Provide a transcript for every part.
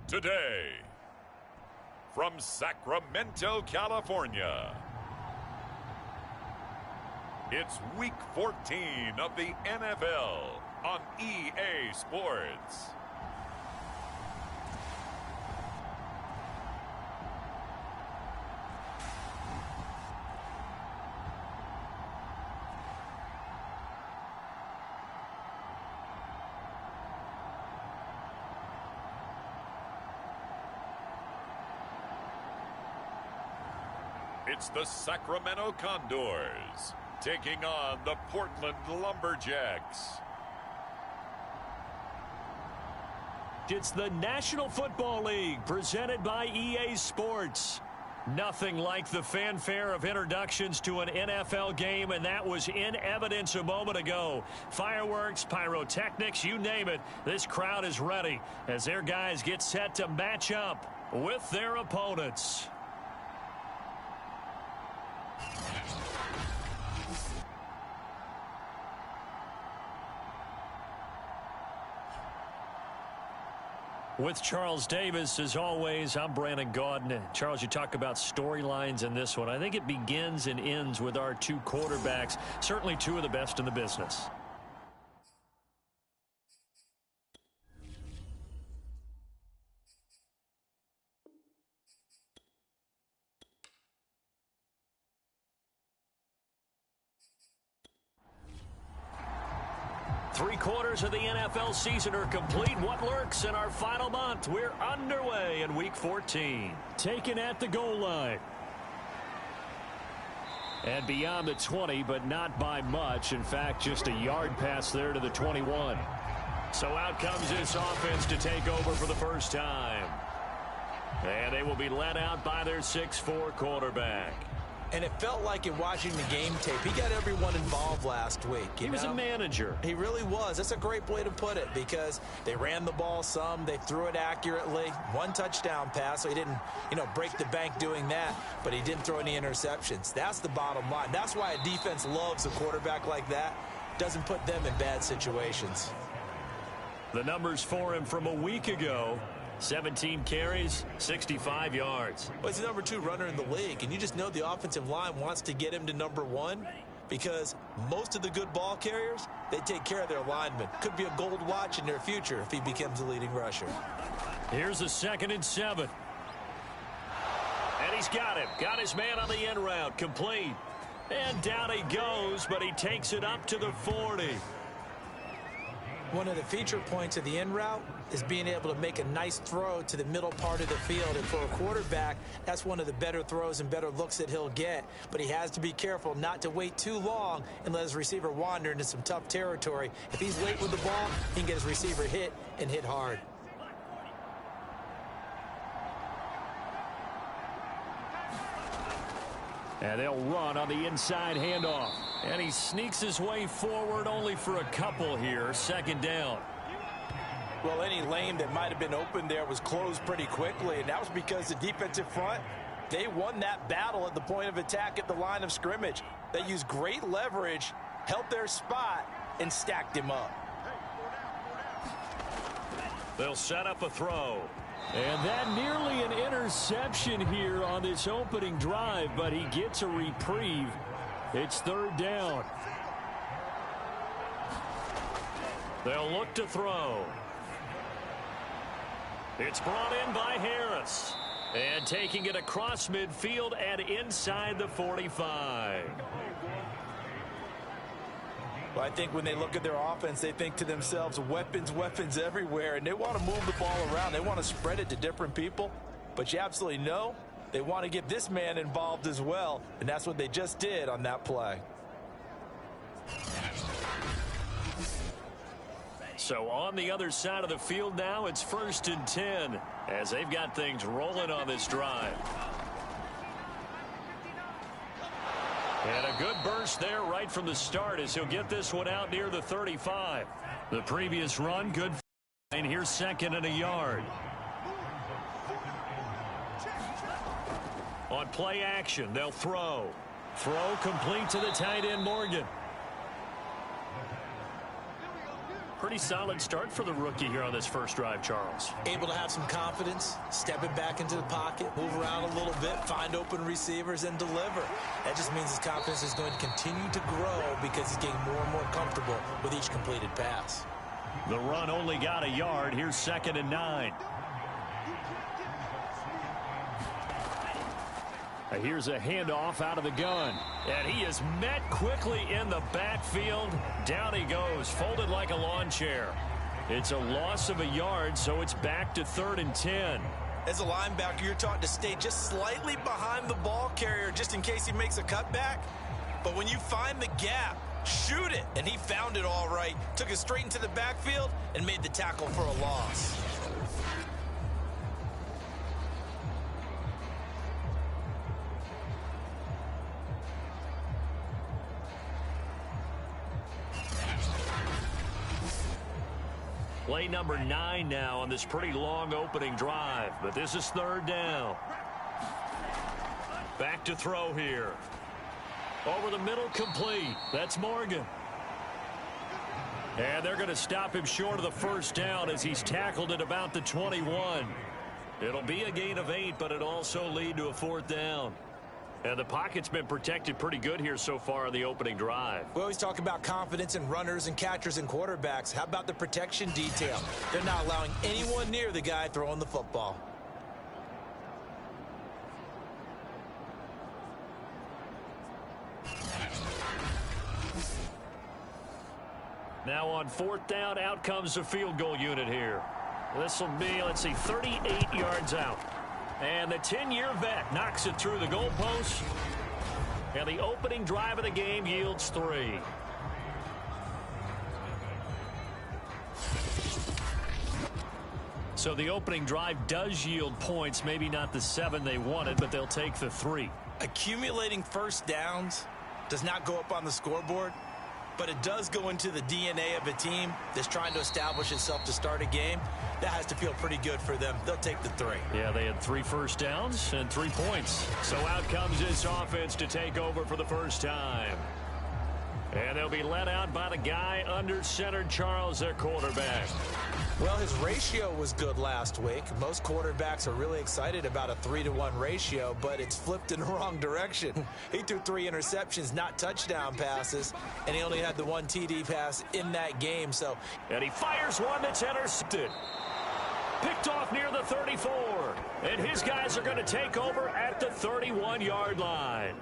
Today, from Sacramento, California, it's Week 14 of the NFL on EA Sports. It's the Sacramento Condors taking on the Portland Lumberjacks. It's the National Football League presented by EA Sports. Nothing like the fanfare of introductions to an NFL game, and that was in evidence a moment ago. Fireworks, pyrotechnics, you name it. This crowd is ready as their guys get set to match up with their opponents. With Charles Davis, as always, I'm Brandon Gaudin. Charles, you talk about storylines in this one. I think it begins and ends with our two quarterbacks, certainly two of the best in the business. Three-quarters of the NFL season are complete. What lurks in our final month? We're underway in Week 14. Taken at the goal line. And beyond the 20, but not by much. In fact, just a yard pass there to the 21. So out comes this offense to take over for the first time. And they will be led out by their 6'4" quarterback. And it felt like in watching the game tape, he got everyone involved last week. He was a manager. He really was. That's a great way to put it because they ran the ball some. They threw it accurately. One touchdown pass, so he didn't, break the bank doing that, but he didn't throw any interceptions. That's the bottom line. That's why a defense loves a quarterback like that. Doesn't put them in bad situations. The numbers for him from a week ago. 17 carries, 65 yards. Well, he's the number 2 runner in the league, and you just know the offensive line wants to get him to number 1 because most of the good ball carriers, they take care of their linemen. Could be a gold watch in their future if he becomes the leading rusher. Here's a 2nd and 7. And he's got him. Got his man on the end route. Complete. And down he goes, but he takes it up to the 40. One of the feature points of the in route is being able to make a nice throw to the middle part of the field. And for a quarterback, that's one of the better throws and better looks that he'll get. But he has to be careful not to wait too long and let his receiver wander into some tough territory. If he's late with the ball, he can get his receiver hit and hit hard. And they'll run on the inside handoff. And he sneaks his way forward only for a couple here. 2nd down. Well, any lane that might have been open there was closed pretty quickly, and that was because the defensive front, they won that battle at the point of attack at the line of scrimmage. They used great leverage, held their spot, and stacked him up. They'll set up a throw. And that nearly an interception here on this opening drive, but he gets a reprieve. It's 3rd down. They'll look to throw. It's brought in by Harris. And taking it across midfield and inside the 45. Well, I think when they look at their offense, they think to themselves, weapons, weapons everywhere, and they want to move the ball around. They want to spread it to different people, but you absolutely know they want to get this man involved as well, and that's what they just did on that play. So on the other side of the field now, it's 1st and 10 as they've got things rolling on this drive. And a good burst there right from the start as he'll get this one out near the 35. The previous run, good. And here's 2nd and a yard. On play action, they'll throw. Throw complete to the tight end, Morgan. Pretty solid start for the rookie here on this first drive, Charles. Able to have some confidence, stepping back into the pocket, move around a little bit, find open receivers, and deliver. That just means his confidence is going to continue to grow because he's getting more and more comfortable with each completed pass. The run only got a yard. Here's 2nd and 9. Here's a handoff out of the gun. And he is met quickly in the backfield. Down he goes, folded like a lawn chair. It's a loss of a yard, so it's back to 3rd and 10. As a linebacker, you're taught to stay just slightly behind the ball carrier just in case he makes a cutback. But when you find the gap, shoot it. And he found it all right. Took it straight into the backfield and made the tackle for a loss. Play number 9 now on this pretty long opening drive, but this is 3rd down. Back to throw here. Over the middle, complete. That's Morgan. And they're going to stop him short of the first down as he's tackled at about the 21. It'll be a gain of 8, but it'll also lead to a 4th down. And the pocket's been protected pretty good here so far in the opening drive. We always talk about confidence in runners and catchers and quarterbacks. How about the protection detail? They're not allowing anyone near the guy throwing the football. Now on 4th down, out comes the field goal unit here. This will be, let's see, 38 yards out. And the 10-year vet knocks it through the goalpost. And the opening drive of the game yields 3. So the opening drive does yield points. Maybe not the 7 they wanted, but they'll take the 3. Accumulating first downs does not go up on the scoreboard, but it does go into the DNA of a team that's trying to establish itself to start a game. That has to feel pretty good for them. They'll take the 3. Yeah, they had 3 first downs and 3 points. So out comes this offense to take over for the first time. And they'll be led out by the guy under center, Charles, their quarterback. Well, his ratio was good last week. Most quarterbacks are really excited about a 3-to-1 ratio, but it's flipped in the wrong direction. He threw 3 interceptions, not touchdown passes, and he only had the 1 TD pass in that game. And he fires one that's intercepted. Picked off near the 34. And his guys are going to take over at the 31-yard line.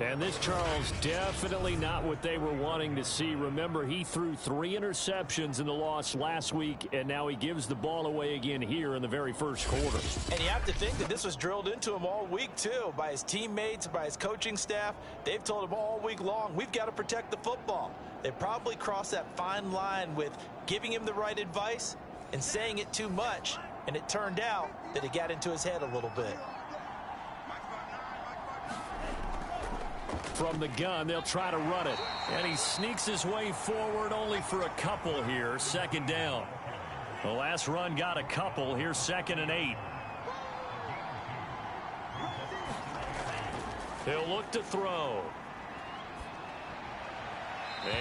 And this, Charles, definitely not what they were wanting to see. Remember, he threw 3 interceptions in the loss last week, and now he gives the ball away again here in the very first quarter. And you have to think that this was drilled into him all week, too, by his teammates, by his coaching staff. They've told him all week long, we've got to protect the football. They probably crossed that fine line with giving him the right advice and saying it too much, and it turned out that it got into his head a little bit. From the gun, they'll try to run it. And he sneaks his way forward only for a couple here. 2nd down. The last run got a couple. Here's 2nd and 8. He'll look to throw.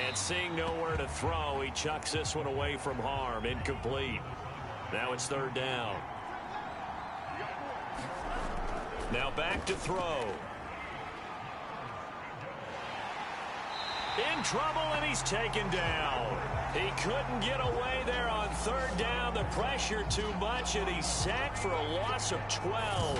And seeing nowhere to throw, he chucks this one away from harm. Incomplete. Now it's 3rd down. Now back to throw. In trouble, and he's taken down. He couldn't get away there on 3rd down. The pressure too much, and he's sacked for a loss of 12.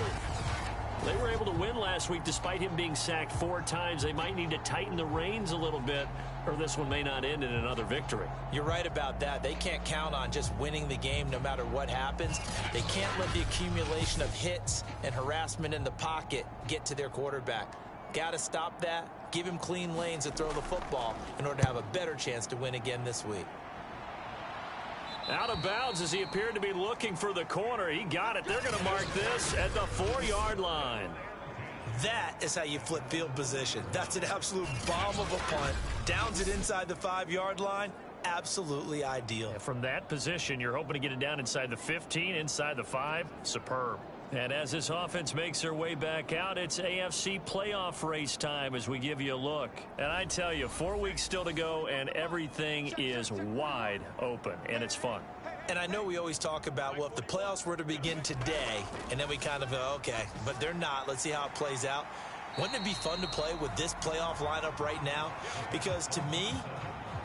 They were able to win last week despite him being sacked 4 times. They might need to tighten the reins a little bit, or this one may not end in another victory. You're right about that. They can't count on just winning the game no matter what happens. They can't let the accumulation of hits and harassment in the pocket get to their quarterback. Got to stop that. Give him clean lanes to throw the football in order to have a better chance to win again this week. Out of bounds as he appeared to be looking for the corner. He got it. They're going to mark this at the 4-yard line. That is how you flip field position. That's an absolute bomb of a punt. Downs it inside the 5-yard line. Absolutely ideal. From that position, you're hoping to get it down inside the 15, inside the 5. Superb. And as this offense makes their way back out, it's AFC playoff race time as we give you a look. And I tell you, 4 weeks still to go, and everything is wide open, and it's fun. And I know we always talk about, well, if the playoffs were to begin today, and then we kind of go, okay, but they're not. Let's see how it plays out. Wouldn't it be fun to play with this playoff lineup right now? Because to me,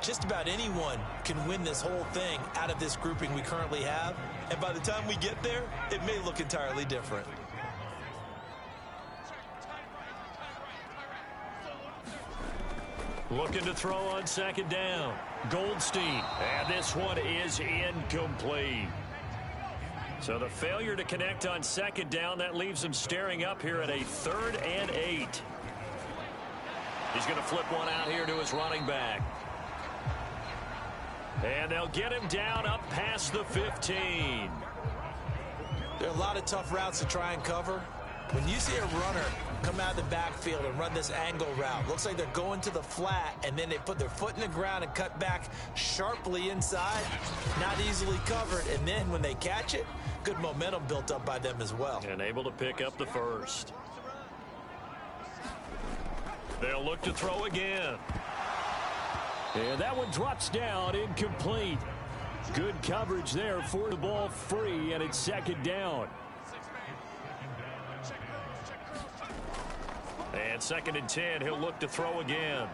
just about anyone can win this whole thing out of this grouping we currently have. And by the time we get there, it may look entirely different. Looking to throw on second down. Goldstein. And this one is incomplete. So the failure to connect on second down, that leaves him staring up here at a 3rd and 8. He's going to flip one out here to his running back. And they'll get him down up past the 15. There are a lot of tough routes to try and cover. When you see a runner come out of the backfield and run this angle route, looks like they're going to the flat, and then they put their foot in the ground and cut back sharply inside, not easily covered. And then when they catch it, good momentum built up by them as well. And able to pick up the first. They'll look to throw again. And that one drops down, incomplete. Good coverage there for the ball free, and it's second down. And 2nd and 10, he'll look to throw again.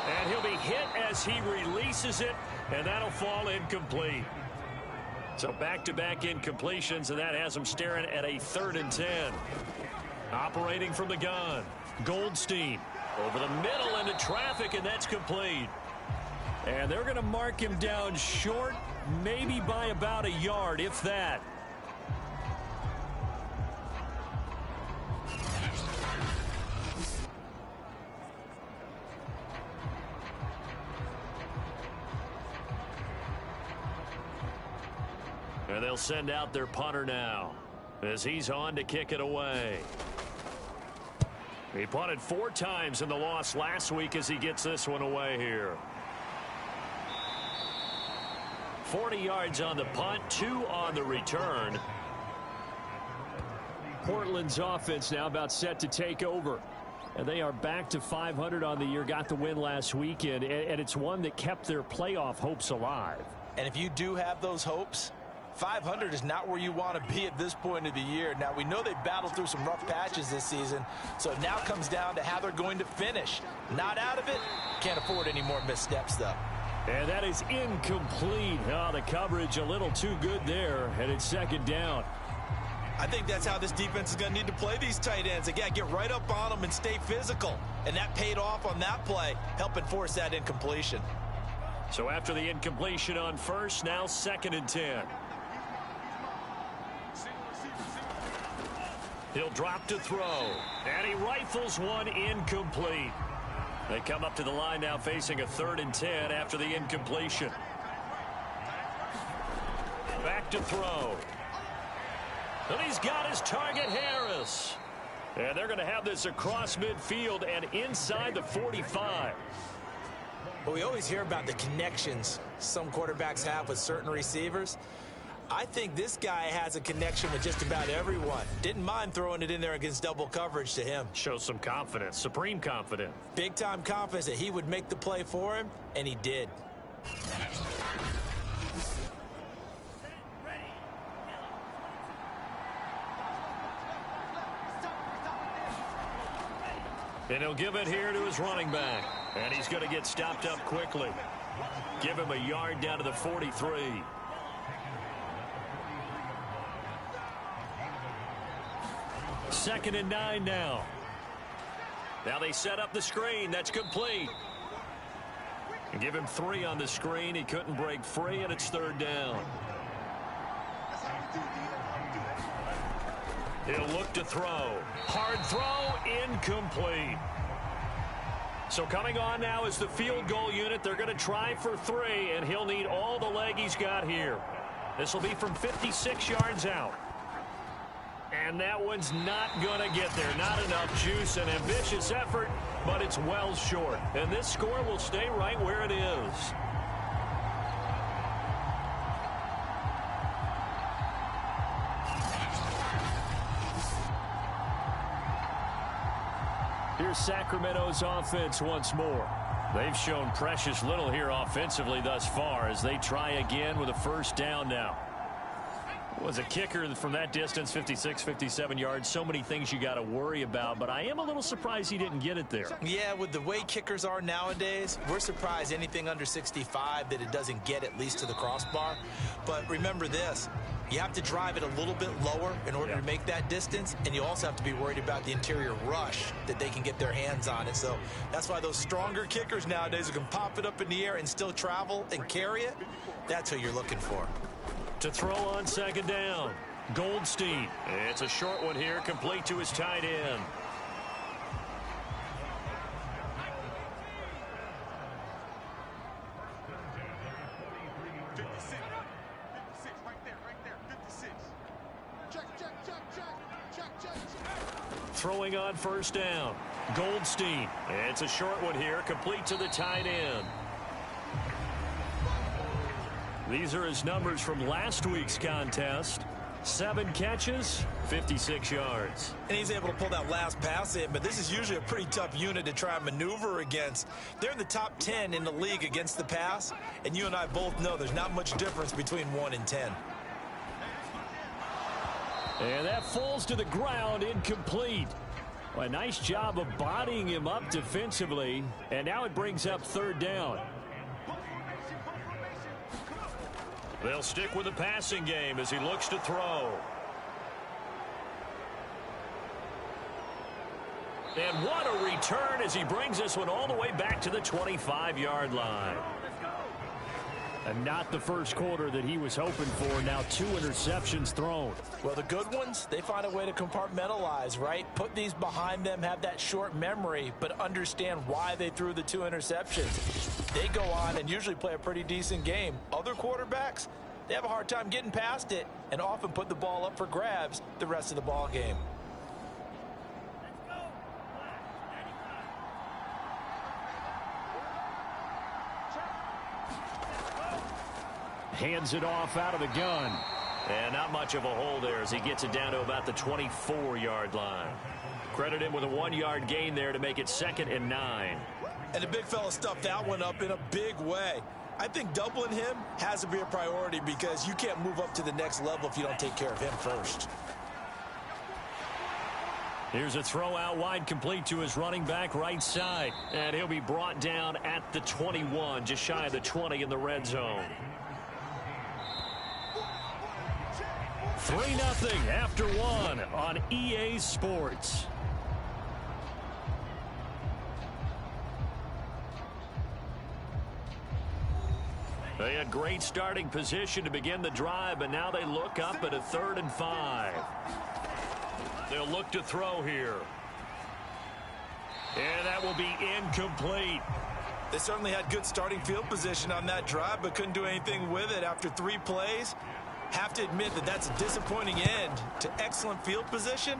And he'll be hit as he releases it, and that'll fall incomplete. So back-to-back incompletions, and that has him staring at a 3rd and 10. Operating from the gun, Goldstein. Over the middle into traffic, and that's complete. And they're going to mark him down short, maybe by about a yard, if that. And they'll send out their punter now as he's on to kick it away. He punted 4 times in the loss last week as he gets this one away here. 40 yards on the punt, 2 on the return. Portland's offense now about set to take over. And they are back to 500 on the year, got the win last weekend, and it's one that kept their playoff hopes alive. And if you do have those hopes, 500 is not where you want to be at this point of the year. Now, we know they battled through some rough patches this season, so it now comes down to how they're going to finish. Not out of it. Can't afford any more missteps, though. And that is incomplete. Oh, the coverage a little too good there, and it's second down. I think that's how this defense is going to need to play these tight ends. Again, get right up on them and stay physical. And that paid off on that play, helping force that incompletion. So after the incompletion on first, now 2nd and 10. He'll drop to throw, and he rifles one incomplete. They come up to the line now facing a 3rd and 10 after the incompletion. Back to throw. And he's got his target, Harris. And they're going to have this across midfield and inside the 45. Well, we always hear about the connections some quarterbacks have with certain receivers. I think this guy has a connection with just about everyone. Didn't mind throwing it in there against double coverage to him. Shows some confidence, supreme confidence. Big-time confidence that he would make the play for him, and he did. And he'll give it here to his running back. And he's going to get stopped up quickly. Give him a yard down to the 43. Second and 9 now. Now they set up the screen. That's complete. And give him 3 on the screen. He couldn't break free, and it's 3rd down. He'll look to throw. Hard throw, incomplete. So coming on now is the field goal unit. They're going to try for 3, and he'll need all the leg he's got here. This will be from 56 yards out. And that one's not going to get there. Not enough juice. An ambitious effort, but it's well short. And this score will stay right where it is. Here's Sacramento's offense once more. They've shown precious little here offensively thus far as they try again with a first down now. Was a kicker from that distance, 56, 57 yards. So many things you got to worry about, but I am a little surprised he didn't get it there. Yeah, with the way kickers are nowadays, we're surprised anything under 65 that it doesn't get at least to the crossbar. But remember this, you have to drive it a little bit lower in order to make that distance, and you also have to be worried about the interior rush that they can get their hands on it. So that's why those stronger kickers nowadays who can pop it up in the air and still travel and carry it, that's who you're looking for. To throw on second down, Goldstein. It's a short one here, complete to his tight end. Throwing on first down, Goldstein. It's a short one here, complete to the tight end. These are his numbers from last week's contest. 7 catches, 56 yards. And he's able to pull that last pass in, but this is usually a pretty tough unit to try and maneuver against. They're in the top 10 in the league against the pass, and you and I both know there's not much difference between 1 and 10. And that falls to the ground, incomplete. Well, a nice job of bodying him up defensively, and now it brings up third down. They'll stick with the passing game as he looks to throw. And what a return as he brings this one all the way back to the 25-yard line. And not the first quarter that he was hoping for. Now 2 interceptions thrown. Well, the good ones, they find a way to compartmentalize, right? Put these behind them, have that short memory, but understand why they threw the 2 interceptions. They go on and usually play a pretty decent game. Other quarterbacks, they have a hard time getting past it and often put the ball up for grabs the rest of the ball game. Hands it off out of the gun. And not much of a hole there as he gets it down to about the 24-yard line. Credit him with a 1-yard gain there to make it 2nd and 9. And the big fella stuffed that one up in a big way. I think doubling him has to be a priority because you can't move up to the next level if you don't take care of him first. Here's a throw out wide, complete to his running back right side. And he'll be brought down at the 21, just shy of the 20 in the red zone. 3-0 after 1 on EA Sports. They had great starting position to begin the drive, but now they look up at a 3rd and 5. They'll look to throw here. And that will be incomplete. They certainly had good starting field position on that drive, but couldn't do anything with it after 3 plays. Have to admit that that's a disappointing end to excellent field position.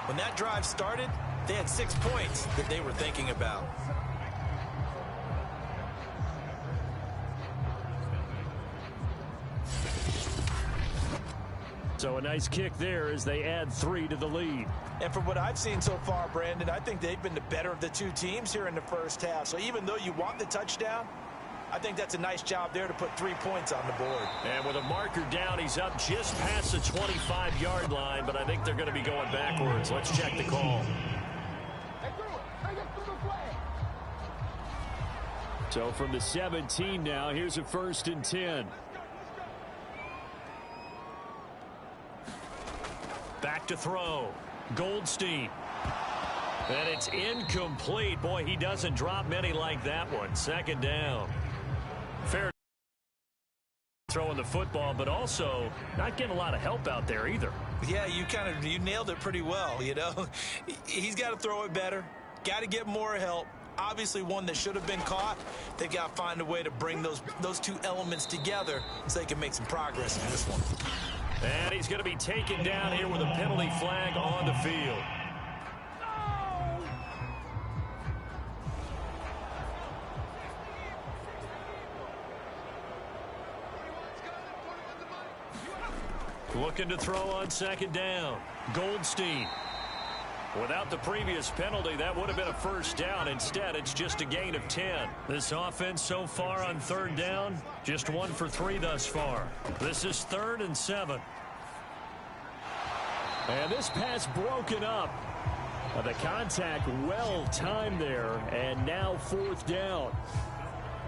When that drive started, they had 6 points that they were thinking about. So a nice kick there as they add 3 to the lead. And from what I've seen so far, Brandon, I think they've been the better of the 2 teams here in the first half. So even though you want the touchdown, I think that's a nice job there to put 3 points on the board. And with a marker down, he's up just past the 25-yard line, but I think they're going to be going backwards. Let's check the call. So from the 17 now, here's a 1st and 10. Back to throw. Goldstein. And it's incomplete. Boy, he doesn't drop many like that one. 2nd down. Fair throwing the football, but also not getting a lot of help out there either. Yeah, you nailed it pretty well, you know. He's got to throw it better. Got to get more help. Obviously one that should have been caught. They got to find a way to bring those 2 elements together so they can make some progress in this one. And he's going to be taken down here with a penalty flag on the field. Looking to throw on 2nd down. Goldstein. Without the previous penalty, that would have been a first down. Instead, it's just a gain of 10. This offense so far on third down, just 1 for 3 thus far. This is 3rd and 7. And this pass broken up. The contact well timed there, and now 4th down.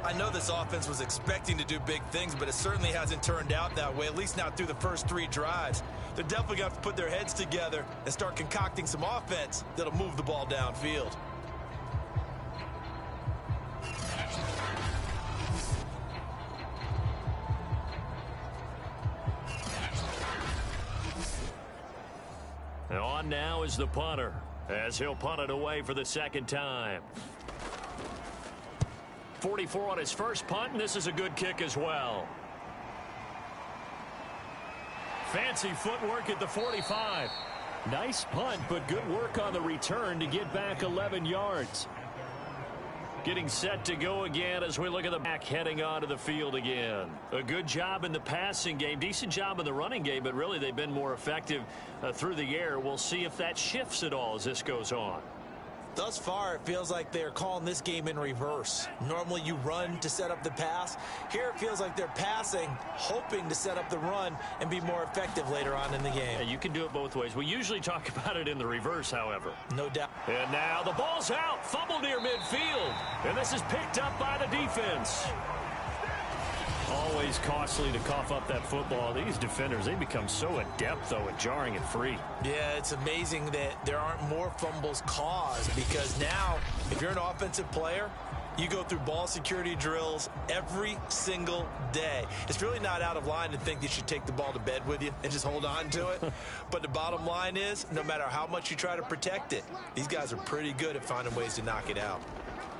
I know this offense was expecting to do big things, but it certainly hasn't turned out that way, at least not through the first 3 drives. They're definitely going to have to put their heads together and start concocting some offense that'll move the ball downfield. And on now is the punter, as he'll punt it away for the 2nd time. 44 on his first punt, and this is a good kick as well. Fancy footwork at the 45. Nice punt, but good work on the return to get back 11 yards. Getting set to go again as we look at the back heading onto the field again. A good job in the passing game, decent job in the running game, but really they've been more effective through the air. We'll see if that shifts at all as this goes on. Thus far, it feels like they're calling this game in reverse. Normally, you run to set up the pass. Here, it feels like they're passing, hoping to set up the run and be more effective later on in the game. Yeah, you can do it both ways. We usually talk about it in the reverse, however. No doubt. And now the ball's out. Fumble near midfield. And this is picked up by the defense. Always costly to cough up that football. These defenders, they become so adept, though, at jarring it free. Yeah, it's amazing that there aren't more fumbles caused, because now, if you're an offensive player, you go through ball security drills every single day. It's really not out of line to think you should take the ball to bed with you and just hold on to it. But the bottom line is, no matter how much you try to protect it, these guys are pretty good at finding ways to knock it out.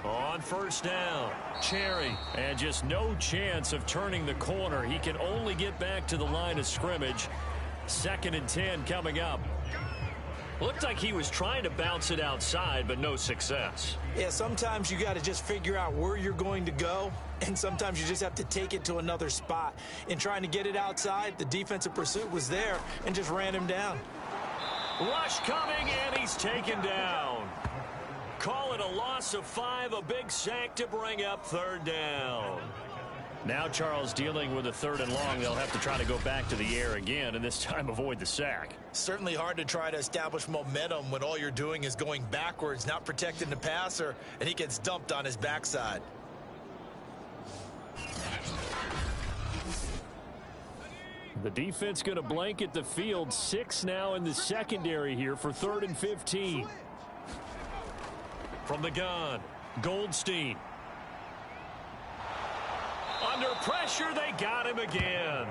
On first down, Cherry, and just no chance of turning the corner. He can only get back to the line of scrimmage. 2nd and 10 coming up. Looked like he was trying to bounce it outside, but no success. Yeah, sometimes you got to just figure out where you're going to go, and sometimes you just have to take it to another spot. In trying to get it outside, the defensive pursuit was there and just ran him down. Rush coming, and he's taken down. Call it a loss of 5, a big sack to bring up 3rd down. Now Charles dealing with a 3rd and long. They'll have to try to go back to the air again, and this time avoid the sack. Certainly hard to try to establish momentum when all you're doing is going backwards, not protecting the passer, and he gets dumped on his backside. The defense going to blanket the field. 6 now in the secondary here for 3rd and 15. From the gun, Goldstein. Under pressure, they got him again.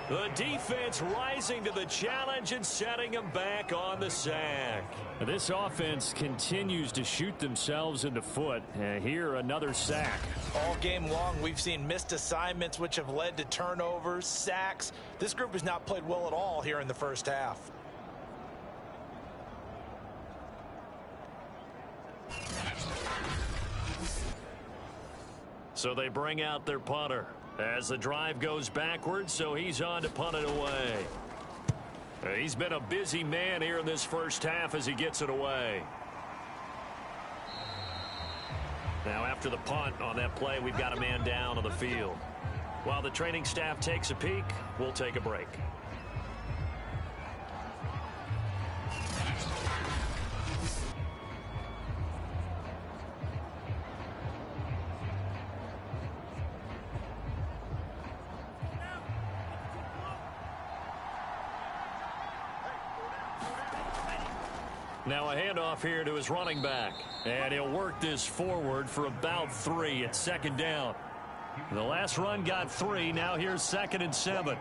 The defense rising to the challenge and setting him back on the sack. This offense continues to shoot themselves in the foot. And here, another sack. All game long, we've seen missed assignments, which have led to turnovers, sacks. This group has not played well at all here in the first half. So they bring out their punter as the drive goes backwards, so he's on to punt it away. He's been a busy man here in this first half as he gets it away. Now after the punt on that play, we've got a man down on the field. While the training staff takes a peek, we'll take a break. Now a handoff here to his running back. And he'll work this forward for about 3 at 2nd down. The last run got 3. Now here's 2nd and 7.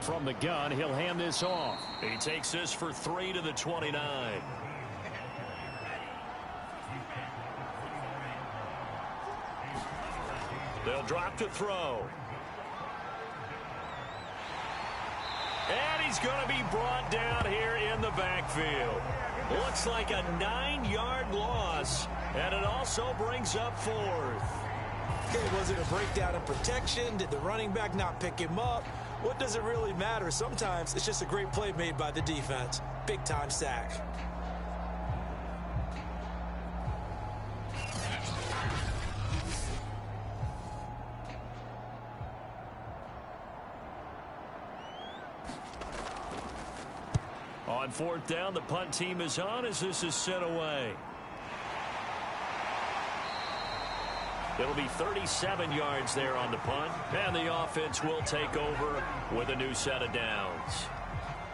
From the gun, he'll hand this off. He takes this for 3 to the 29. They'll drop to throw. And he's going to be brought down here in the backfield. Looks like a 9-yard loss, and it also brings up 4th. Okay, was it a breakdown in protection? Did the running back not pick him up? What does it really matter? Sometimes it's just a great play made by the defense. Big-time sack. On fourth down, the punt team is on as this is sent away. It'll be 37 yards there on the punt, and the offense will take over with a new set of downs.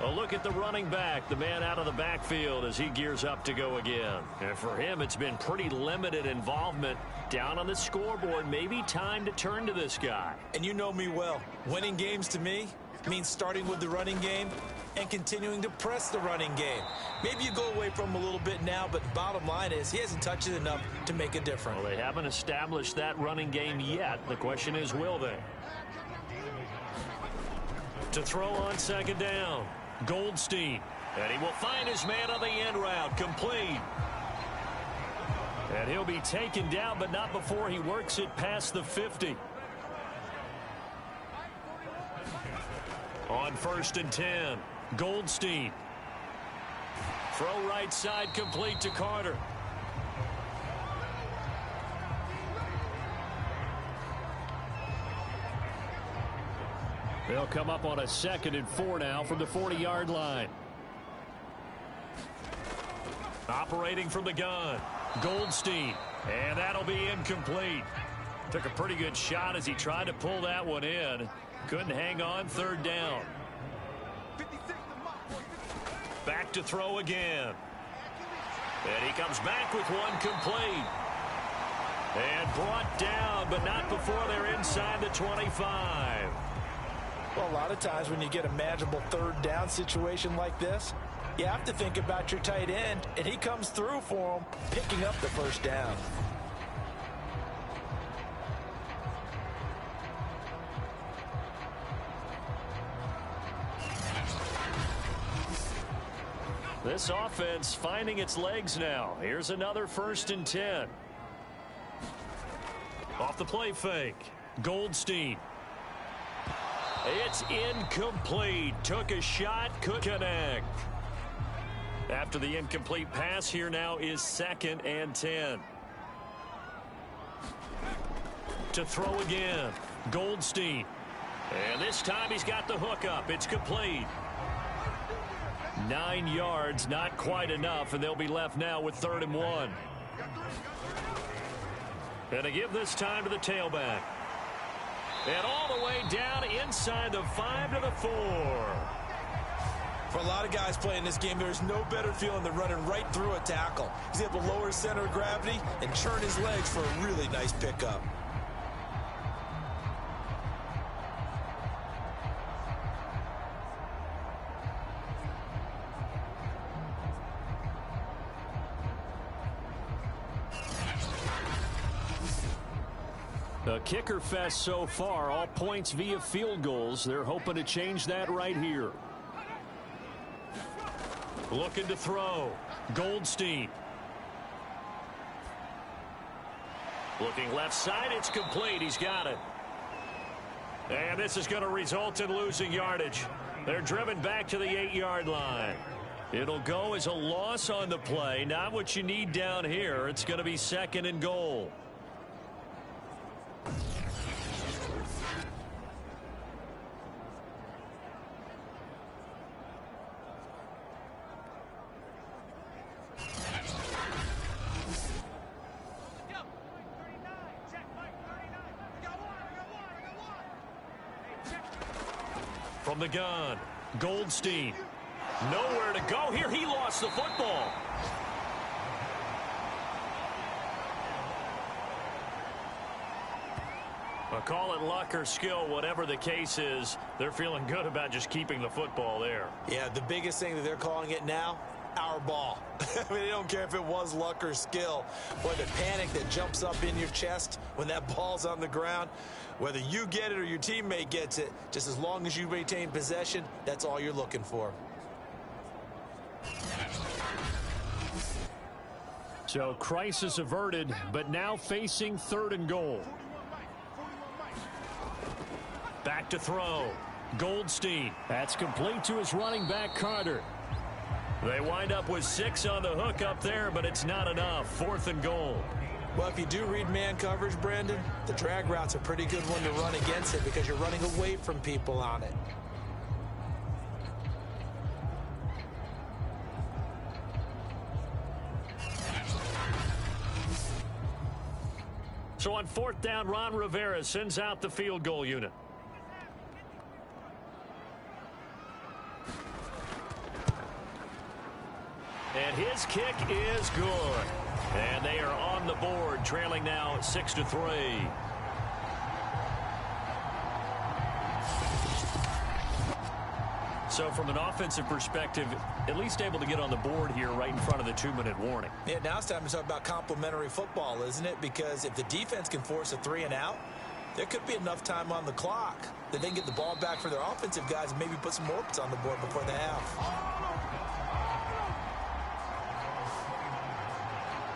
A look at the running back, the man out of the backfield as he gears up to go again. And for him, it's been pretty limited involvement down on the scoreboard. Maybe time to turn to this guy. And you know me well. Winning games to me means starting with the running game and continuing to press the running game. Maybe you go away from him a little bit now, but the bottom line is he hasn't touched it enough to make a difference. Well, they haven't established that running game yet. The question is, will they? To throw on second down, Goldstein. And he will find his man on the end route, complete. And he'll be taken down, but not before he works it past the 50. On 1st and 10, Goldstein. Throw right side, complete to Carter. They'll come up on a 2nd and 4 now from the 40-yard line. Operating from the gun, Goldstein. And that'll be incomplete. Took a pretty good shot as he tried to pull that one in. Couldn't hang on, 3rd down. Back to throw again. And he comes back with one complete. And brought down, but not before they're inside the 25. Well, a lot of times when you get a manageable 3rd down situation like this, you have to think about your tight end, and he comes through for him, picking up the 1st down. This offense finding its legs now. Here's another 1st and 10. Off the play fake, Goldstein. It's incomplete. Took a shot, could connect. After the incomplete pass, here now is 2nd and 10. To throw again, Goldstein. And this time he's got the hook up. It's complete. 9 yards, not quite enough, and they'll be left now with 3rd and 1. And to give this time to the tailback. And all the way down inside the 5 to the 4. For a lot of guys playing this game, there's no better feeling than running right through a tackle. He's able to lower his center of gravity and churn his legs for a really nice pickup. A kicker fest so far, all points via field goals. They're hoping to change that right here. Looking to throw, Goldstein. Looking left side, it's complete. He's got it. And this is going to result in losing yardage. They're driven back to the 8-yard line. It'll go as a loss on the play. Not what you need down here. It's going to be 2nd and goal. From the gun, Goldstein. Nowhere to go here. He lost the football. I'll call it luck or skill, whatever the case is. They're feeling good about just keeping the football there. Yeah, the biggest thing that they're calling it now, our ball. I mean, they don't care if it was luck or skill. Boy, the panic that jumps up in your chest when that ball's on the ground, whether you get it or your teammate gets it, just as long as you maintain possession, that's all you're looking for. So crisis averted, but now facing 3rd and goal. Back to throw, Goldstein. That's complete to his running back, Carter. They wind up with 6 on the hook up there, but it's not enough. 4th and goal. Well, if you do read man coverage, Brandon, the drag route's a pretty good one to run against it because you're running away from people on it. So on 4th down, Ron Rivera sends out the field goal unit. And his kick is good. And they are on the board, trailing now 6-3. So from an offensive perspective, at least able to get on the board here right in front of the 2-minute warning. Yeah, now it's time to talk about complimentary football, isn't it? Because if the defense can force a 3 and out, there could be enough time on the clock that they can get the ball back for their offensive guys and maybe put some more points on the board before the half.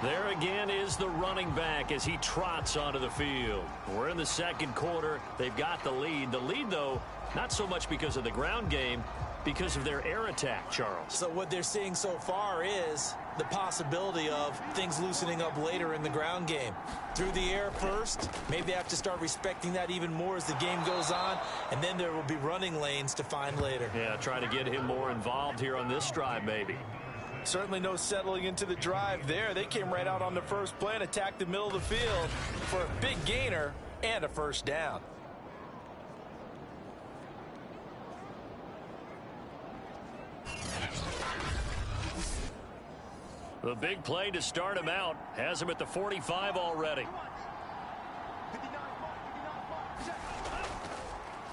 There again is the running back as he trots onto the field. We're in the second quarter. They've got the lead. The lead, though, not so much because of the ground game, because of their air attack, Charles. So what they're seeing so far is the possibility of things loosening up later in the ground game. Through the air first, maybe they have to start respecting that even more as the game goes on, and then there will be running lanes to find later. Yeah, try to get him more involved here on this drive, maybe. Certainly no settling into the drive there. They came right out on the first play and attacked the middle of the field for a big gainer and a first down. The big play to start him out has him at the 45 already.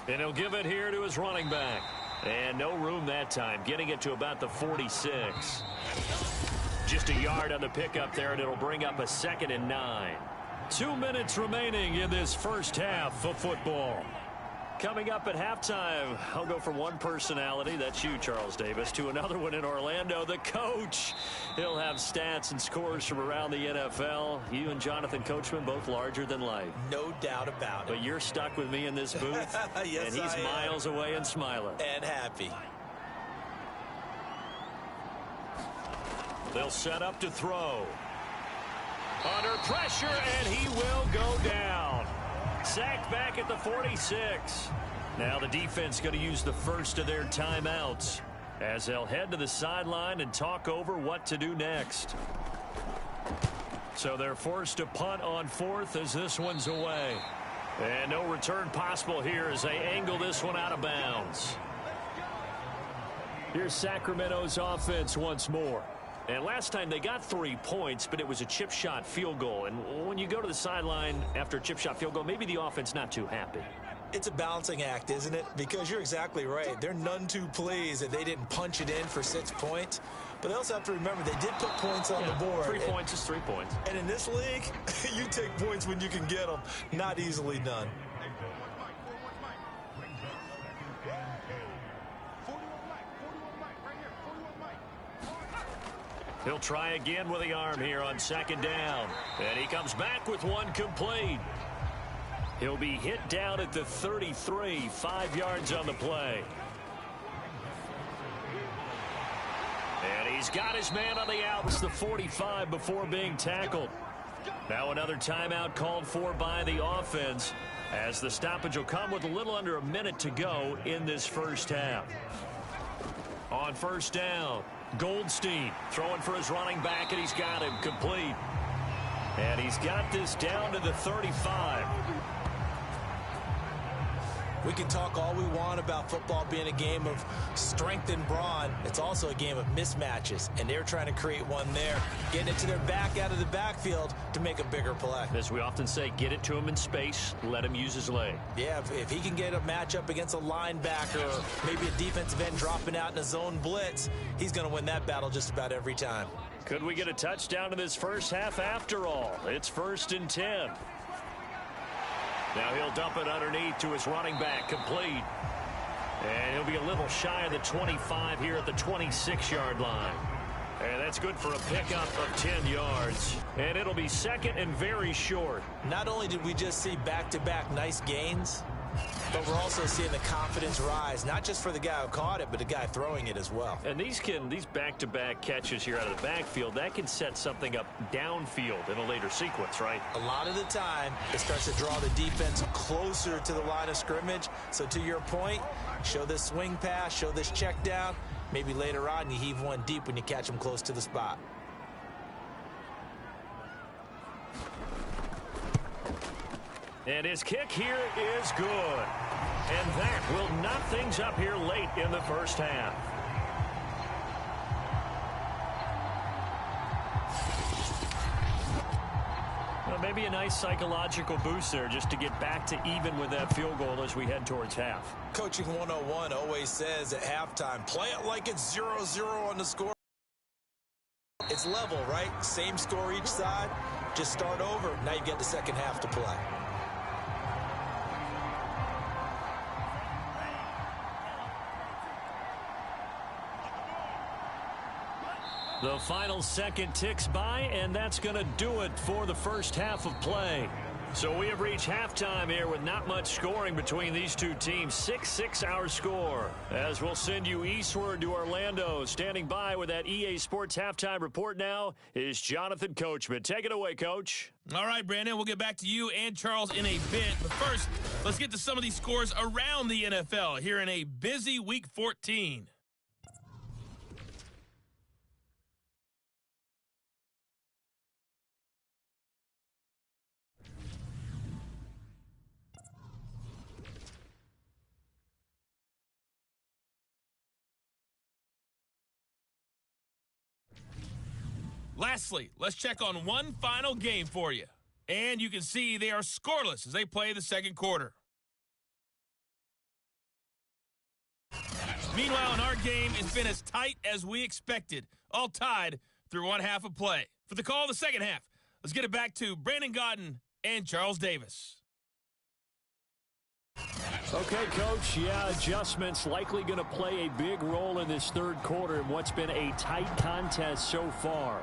And he'll give it here to his running back. And no room that time, getting it to about the 46. Just a yard on the pickup there, and it'll bring up a 2nd and 9. 2 minutes remaining in this first half of football. Coming up at halftime, I'll go from one personality, that's you, Charles Davis, to another one in Orlando, the coach. He'll have stats and scores from around the NFL. You and Jonathan Coachman, both larger than life. No doubt about it. But you're stuck with me in this booth, yes, and he's miles away and smiling. And happy. They'll set up to throw. Under pressure, and he will go down. Sacked back at the 46. Now the defense going to use the first of their timeouts as they'll head to the sideline and talk over what to do next. So they're forced to punt on 4th as this one's away. And no return possible here as they angle this one out of bounds. Here's Sacramento's offense once more. And last time they got 3 points, but it was a chip shot field goal. And when you go to the sideline after a chip shot field goal, maybe the offense not too happy. It's a balancing act, isn't it? Because you're exactly right. They're none too pleased that they didn't punch it in for 6 points. But they also have to remember they did put points on the board. 3 points is 3 points. And in this league, you take points when you can get them. Not easily done. He'll try again with the arm here on 2nd down. And he comes back with one complete. He'll be hit down at the 33, 5 yards on the play. And he's got his man on the out. It's the 45 before being tackled. Now another timeout called for by the offense as the stoppage will come with a little under a minute to go in this first half. On 1st down, Goldstein throwing for his running back, and he's got him complete. And he's got this down to the 35. We can talk all we want about football being a game of strength and brawn. It's also a game of mismatches, and they're trying to create one there, getting it to their back out of the backfield to make a bigger play. As we often say, get it to him in space, let him use his leg. Yeah, if he can get a matchup against a linebacker or maybe a defensive end dropping out in a zone blitz, he's going to win that battle just about every time. Could we get a touchdown in this first half after all? It's 1st and 10. Now he'll dump it underneath to his running back, complete. And he'll be a little shy of the 25 here at the 26-yard line. And that's good for a pickup of 10 yards. And it'll be 2nd and very short. Not only did we just see back-to-back nice gains, But we're also seeing the confidence rise, not just for the guy who caught it, but the guy throwing it as well. And these back-to-back catches here out of the backfield, that can set something up downfield in a later sequence, right? A lot of the time, it starts to draw the defense closer to the line of scrimmage. So to your point, show this swing pass, show this check down. Maybe later on you heave one deep when you catch them close to the spot. And his kick here is good. And that will knock things up here late in the first half. Well, maybe a nice psychological boost there just to get back to even with that field goal as we head towards half. Coaching 101 always says at halftime, play it like it's 0-0 on the score. It's level, right? Same score each side. Just start over. Now you get the second half to play. The final second ticks by, and that's going to do it for the first half of play. So we have reached halftime here with not much scoring between these two teams. 6-6 our score. As we'll send you eastward to Orlando. Standing by with that EA Sports halftime report now is Jonathan Coachman. Take it away, Coach. All right, Brandon, we'll get back to you and Charles in a bit. But first, let's get to some of these scores around the NFL here in a busy Week 14. Lastly, let's check on one final game for you. And you can see they are scoreless as they play the second quarter. Meanwhile, in our game, it's been as tight as we expected, all tied through one half of play. For the call of the second half, let's get it back to Brandon Godden and Charles Davis. Okay, Coach, adjustments likely going to play a big role in this third quarter in what's been a tight contest so far.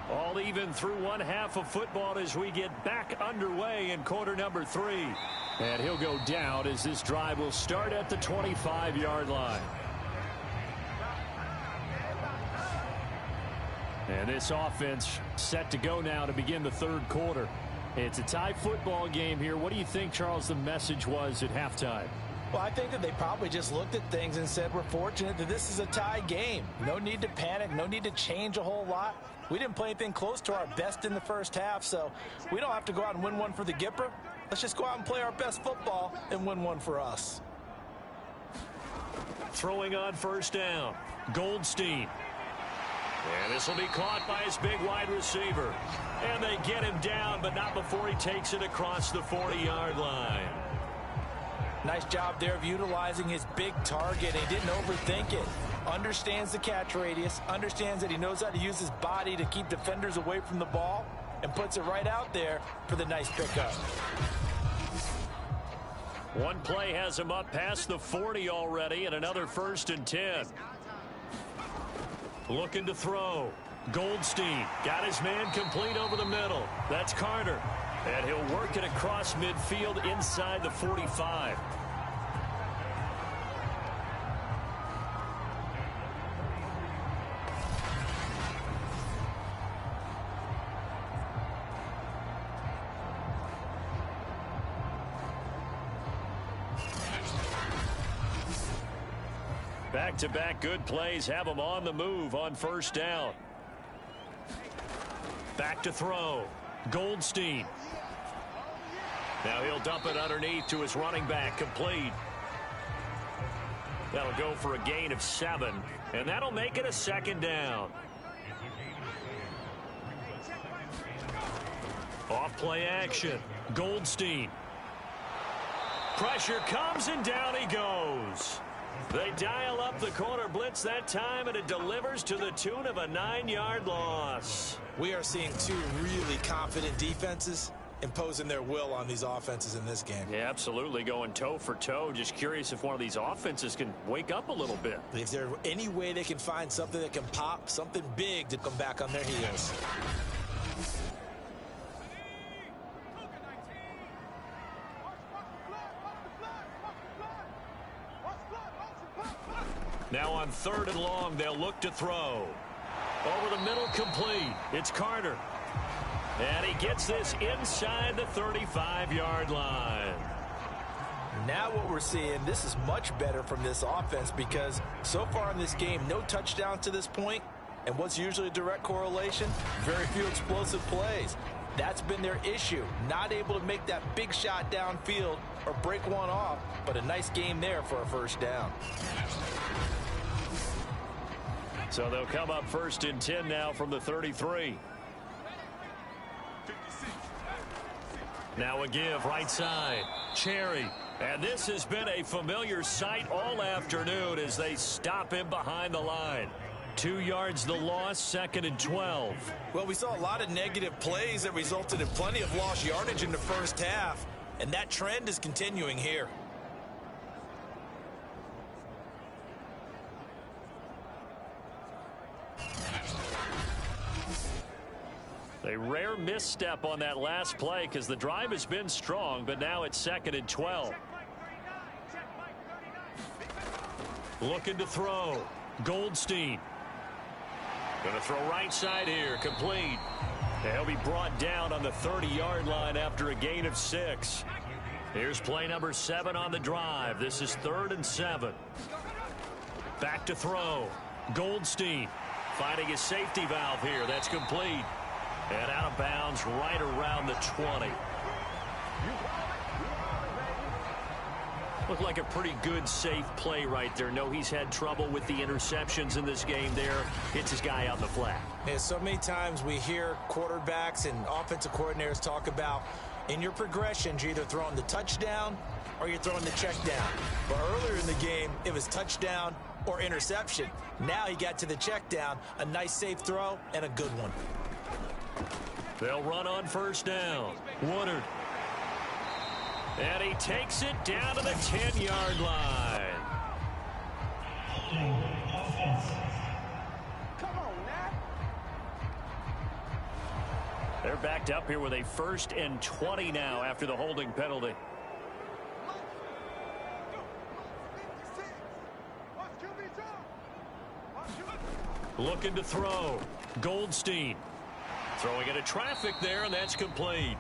All even through one half of football as we get back underway in quarter number 3. And he'll go down as this drive will start at the 25-yard line. And this offense set to go now to begin the third quarter. It's a tie football game here. What do you think, Charles, the message was at halftime? Well, I think that they probably just looked at things and said, we're fortunate that this is a tie game. No need to panic. No need to change a whole lot. We didn't play anything close to our best in the first half, so we don't have to go out and win one for the Gipper. Let's just go out and play our best football and win one for us. Throwing on first down, Goldstein. And this will be caught by his big wide receiver. And they get him down, but not before he takes it across the 40-yard line. Nice job there of utilizing his big target. He didn't overthink it. Understands the catch radius, understands that he knows how to use his body to keep defenders away from the ball, and puts it right out there for the nice pickup. One play has him up past the 40 already, and another 1st and 10. Looking to throw. Goldstein got his man complete over the middle. That's Carter. And he'll work it across midfield inside the 45. Back-to-back good plays have him on the move on first down. Back to throw. Goldstein. Now he'll dump it underneath to his running back, complete. That'll go for a gain of 7, and that'll make it a second down. Off play action. Goldstein. Pressure comes, and down he goes. They dial up the corner blitz that time, and it delivers to the tune of a 9-yard loss. We are seeing two really confident defenses imposing their will on these offenses in this game. Yeah, absolutely, going toe for toe. Just curious if one of these offenses can wake up a little bit. Is there any way they can find something that can pop, something big to come back on their heels? Now on 3rd and long, they'll look to throw. Over the middle, complete. It's Carter. And he gets this inside the 35-yard line. Now what we're seeing, this is much better from this offense because so far in this game, no touchdowns to this point. And what's usually a direct correlation? Very few explosive plays. That's been their issue. Not able to make that big shot downfield or break one off, but a nice game there for a first down. So they'll come up 1st and 10 now from the 33. Now a give right side. Cherry. And this has been a familiar sight all afternoon as they stop him behind the line. 2 yards the loss, 2nd and 12. Well, we saw a lot of negative plays that resulted in plenty of lost yardage in the first half, and that trend is continuing here. A rare misstep on that last play because the drive has been strong, but now it's 2nd and 12. Looking to throw. Goldstein. Going to throw right side here. Complete. He'll be brought down on the 30-yard line after a gain of 6. Here's play number 7 on the drive. This is 3rd and 7. Back to throw. Goldstein finding his safety valve here. That's complete. And out of bounds right around the 20. Looked like a pretty good, safe play right there. No, he's had trouble with the interceptions in this game there. Hits his guy out in the flat. Yeah, so many times we hear quarterbacks and offensive coordinators talk about in your progressions, you're either throwing the touchdown or you're throwing the check down. But earlier in the game, it was touchdown or interception. Now he got to the check down, a nice safe throw, and a good one. They'll run on 1st down. Woodard. And he takes it down to the 10-yard line. Come on, Nat. They're backed up here with a 1st and 20 now after the holding penalty. Looking to throw. Goldstein. Throwing into traffic there, and that's complete.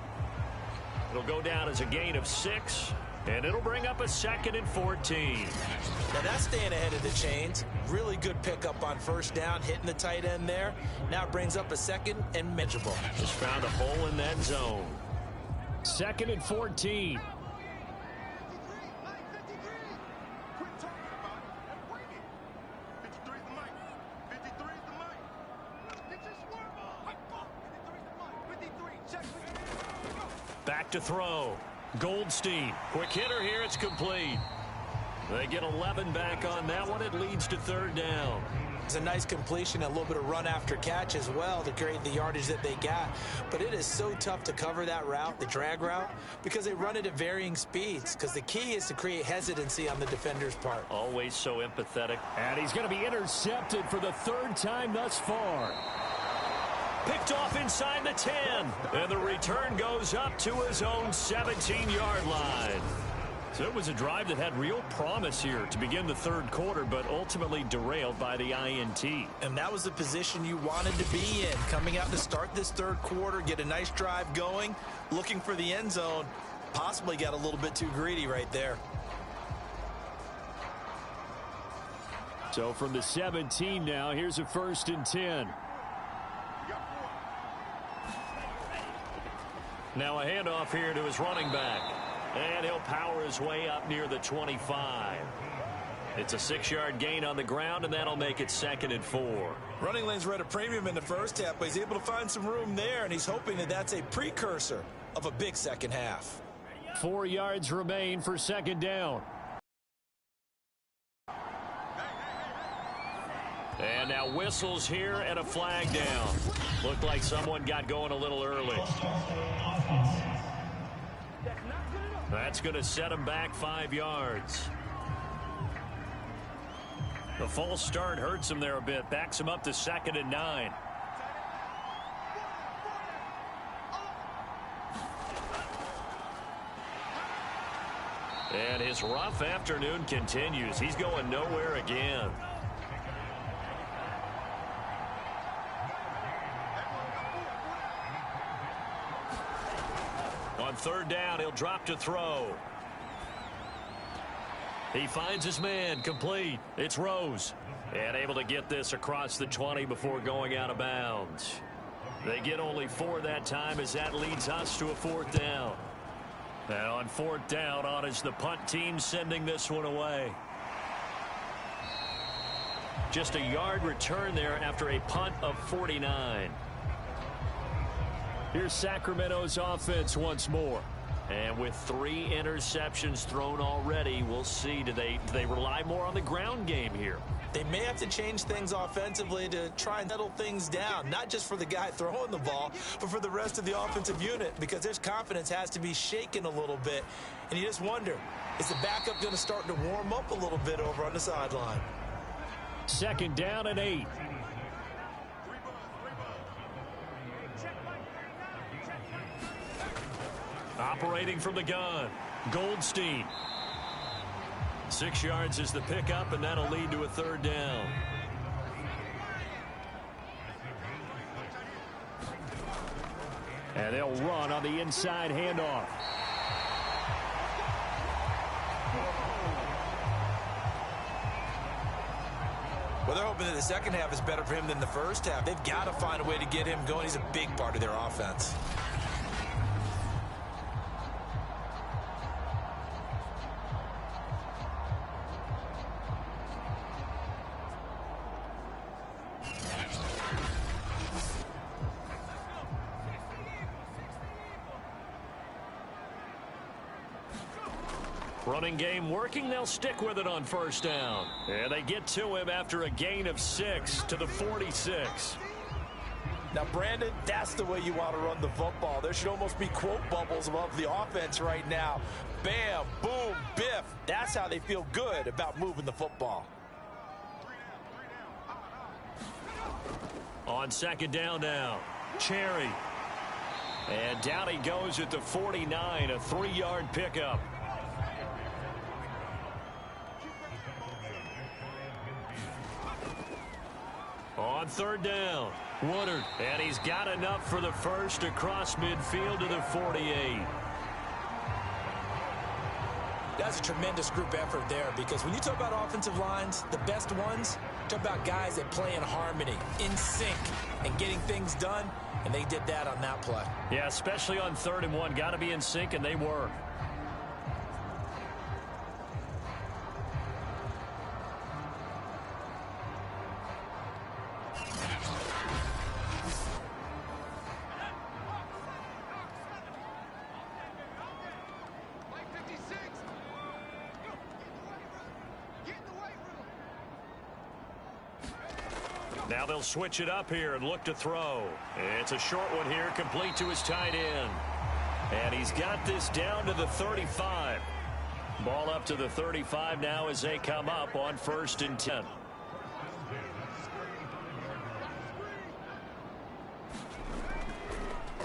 It'll go down as a gain of 6, and it'll bring up a 2nd and 14. Now that's staying ahead of the chains. Really good pickup on 1st down, hitting the tight end there. Now it brings up a 2nd and manageable. Just found a hole in that zone. 2nd and 14. Back to throw. Goldstein. Quick hitter here. It's complete. They get 11 back on that one. It leads to 3rd down. It's a nice completion, a little bit of run after catch as well to create the yardage that they got. But it is so tough to cover that route, the drag route, because they run it at varying speeds. Because the key is to create hesitancy on the defender's part. Always so empathetic. And he's going to be intercepted for the 3rd time thus far. Picked off inside the 10. And the return goes up to his own 17-yard line. So it was a drive that had real promise here to begin the 3rd quarter, but ultimately derailed by the INT. And that was the position you wanted to be in. Coming out to start this 3rd quarter, get a nice drive going, looking for the end zone. Possibly got a little bit too greedy right there. So from the 17 now, here's a 1st and 10. Now a handoff here to his running back. And he'll power his way up near the 25. It's a 6-yard gain on the ground, and that'll make it 2nd and 4. Running lanes were at a premium in the first half, but he's able to find some room there, and he's hoping that that's a precursor of a big second half. 4 yards remain for 2nd down. And now whistles here and a flag down. Looked like someone got going a little early. That's going to set him back 5 yards. The false start hurts him there a bit. Backs him up to 2nd and 9. And his rough afternoon continues. He's going nowhere again. On third down, he'll drop to throw. He finds his man, complete. It's Rose. And able to get this across the 20 before going out of bounds. They get only 4 that time as that leads us to a fourth down. And on fourth down, on is the punt team sending this one away. Just a yard return there after a punt of 49. Here's Sacramento's offense once more. And with 3 interceptions thrown already, we'll see. Do they rely more on the ground game here? They may have to change things offensively to try and settle things down, not just for the guy throwing the ball, but for the rest of the offensive unit, because their confidence has to be shaken a little bit. And you just wonder, is the backup going to start to warm up a little bit over on the sideline? Second down and 8. Operating from the gun, Goldstein. 6 yards is the pickup, and that'll lead to a third down. And they'll run on the inside handoff. Well, they're hoping that the second half is better for him than the first half. They've got to find a way to get him going. He's a big part of their offense. Running game working. They'll stick with it on first down. And they get to him after a gain of 6 to the 46. Now, Brandon, that's the way you want to run the football. There should almost be quote bubbles above the offense right now. Bam, boom, biff. That's how they feel good about moving the football. On second down now, Cherry. And down he goes at the 49, a 3-yard pickup. On third down, Woodard. And he's got enough for the first across midfield to the 48. That's a tremendous group effort there, because when you talk about offensive lines, the best ones, talk about guys that play in harmony, in sync, and getting things done, and they did that on that play. Yeah, especially on 3rd and 1. Got to be in sync, and they were. Now they'll switch it up here and look to throw. It's a short one here, complete to his tight end. And he's got this down to the 35. Ball up to the 35 now as they come up on 1st and 10.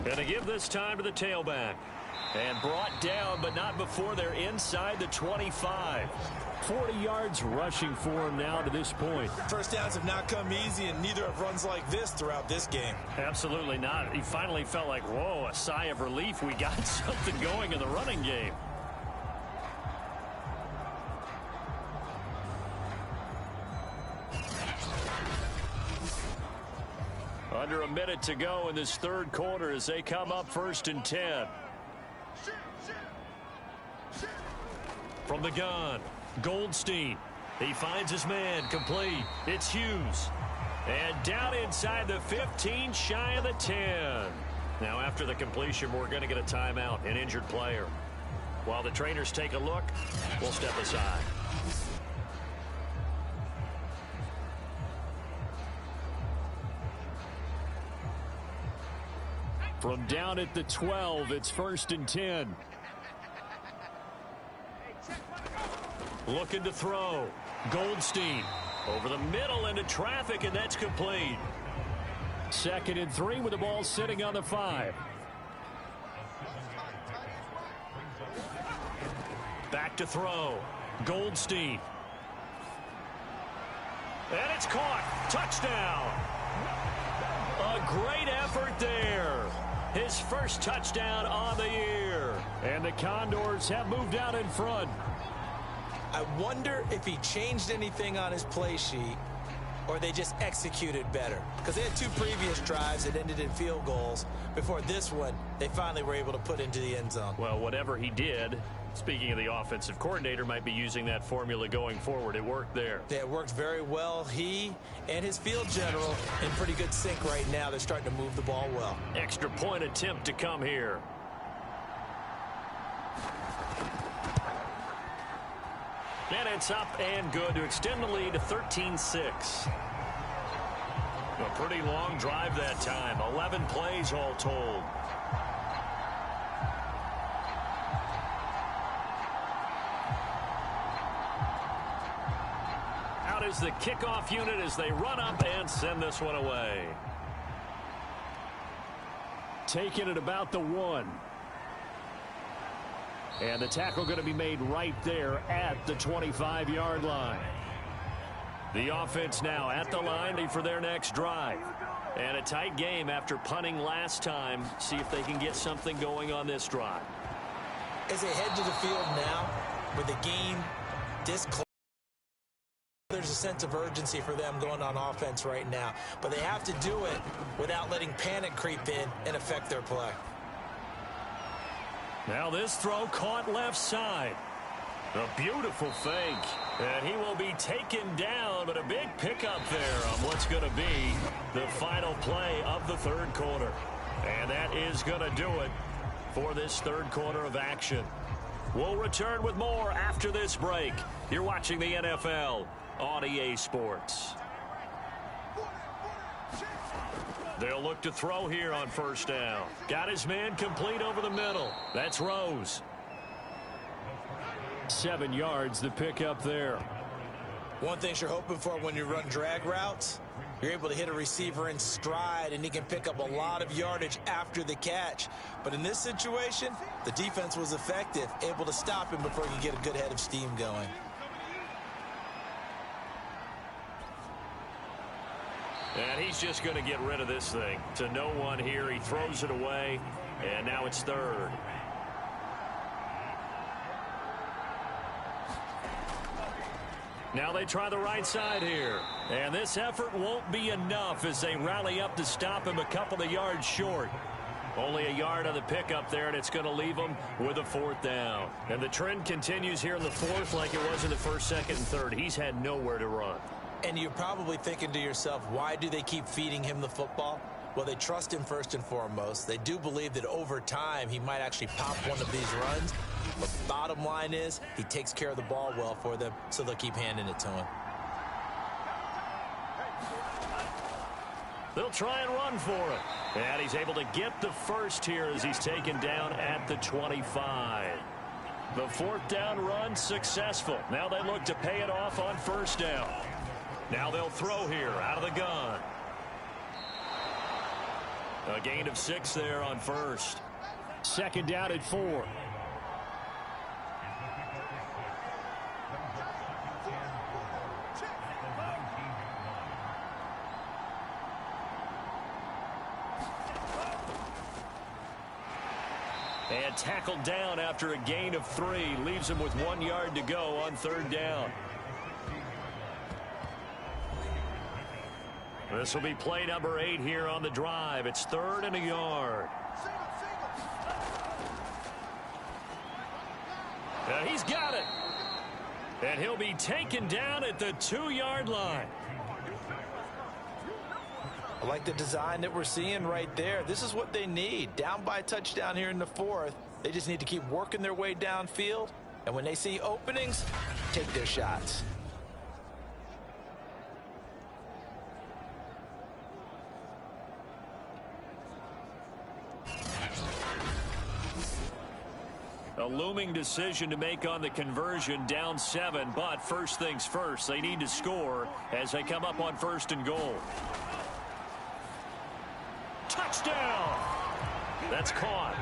Gonna give this time to the tailback. And brought down, but not before they're inside the 25. 40 yards rushing for him now to this point. First downs have not come easy, and neither have runs like this throughout this game. Absolutely not. He finally felt like, whoa, a sigh of relief. We got something going in the running game. Under a minute to go in this third quarter as they come up 1st and 10. From the gun, Goldstein. He finds his man, complete. It's Hughes. And down inside the 15, shy of the 10. Now after the completion, we're going to get a timeout, an injured player. While the trainers take a look, we'll step aside. From down at the 12, it's 1st and 10. Looking to throw. Goldstein over the middle into traffic, and that's complete. 2nd and 3 with the ball sitting on the 5. Back to throw. Goldstein. And it's caught. Touchdown. A great effort there. His first first touchdown on the year. And the Condors have moved out in front. I wonder if he changed anything on his play sheet or they just executed better. Because they had 2 previous drives that ended in field goals. Before this one, they finally were able to put into the end zone. Well, whatever he did, speaking of the offensive coordinator, might be using that formula going forward. It worked there. Yeah, it worked very well. He and his field general in pretty good sync right now. They're starting to move the ball well. Extra point attempt to come here. And it's up and good to extend the lead to 13-6. A pretty long drive that time. 11 plays all told. Out is the kickoff unit as they run up and send this one away. Taking it about the 1. And the tackle going to be made right there at the 25-yard line. The offense now at the line for their next drive. And a tight game after punting last time. See if they can get something going on this drive. As they head to the field now, with the game this close, there's a sense of urgency for them going on offense right now. But they have to do it without letting panic creep in and affect their play. Now this throw caught left side. A beautiful fake. And he will be taken down, but a big pickup there on what's going to be the final play of the third quarter. And that is going to do it for this third quarter of action. We'll return with more after this break. You're watching the NFL on EA Sports. They'll look to throw here on first down. Got his man complete over the middle. That's Rose. 7 yards, the pickup there. One thing you're hoping for when you run drag routes, you're able to hit a receiver in stride, and he can pick up a lot of yardage after the catch. But in this situation, the defense was effective, able to stop him before he could get a good head of steam going. And he's just going to get rid of this thing. To no one here. He throws it away, and now it's third. Now they try the right side here. And this effort won't be enough as they rally up to stop him a couple of yards short. Only a yard on the pickup there, and it's going to leave him with a 4th down. And the trend continues here in the 4th like it was in the 1st, 2nd, and 3rd. He's had nowhere to run. And you're probably thinking to yourself, why do they keep feeding him the football? Well, they trust him first and foremost. They do believe that over time he might actually pop one of these runs. But bottom line is he takes care of the ball well for them, so they'll keep handing it to him. They'll try and run for it. And he's able to get the first here as he's taken down at the 25. The 4th down run successful. Now they look to pay it off on first down. Now they'll throw here out of the gun. A gain of 6 there on first. 2nd down at 4. And tackled down after a gain of 3. Leaves him with 1 yard to go on 3rd down. This will be play number 8 here on the drive. It's 3rd and a yard. And he's got it. And he'll be taken down at the 2-yard line. I like the design that we're seeing right there. This is what they need. Down by a touchdown here in the 4th. They just need to keep working their way downfield. And when they see openings, take their shots. A looming decision to make on the conversion, down 7, but first things first, they need to score as they come up on 1st and goal. Touchdown! That's caught.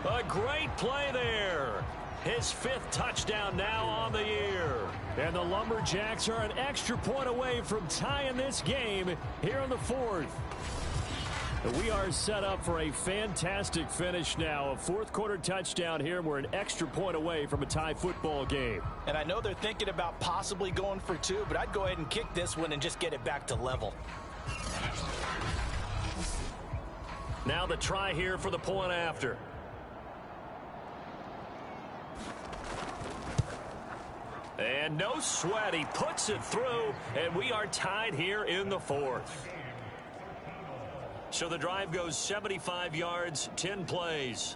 A great play there. His 5th touchdown now on the year. And the Lumberjacks are an extra point away from tying this game here in the 4th. We are set up for a fantastic finish now. A fourth-quarter touchdown here. We're an extra point away from a tie football game. And I know they're thinking about possibly going for two, but I'd go ahead and kick this one and just get it back to level. Now the try here for the point after. And no sweat. He puts it through, and we are tied here in the fourth. So the drive goes 75 yards, 10 plays.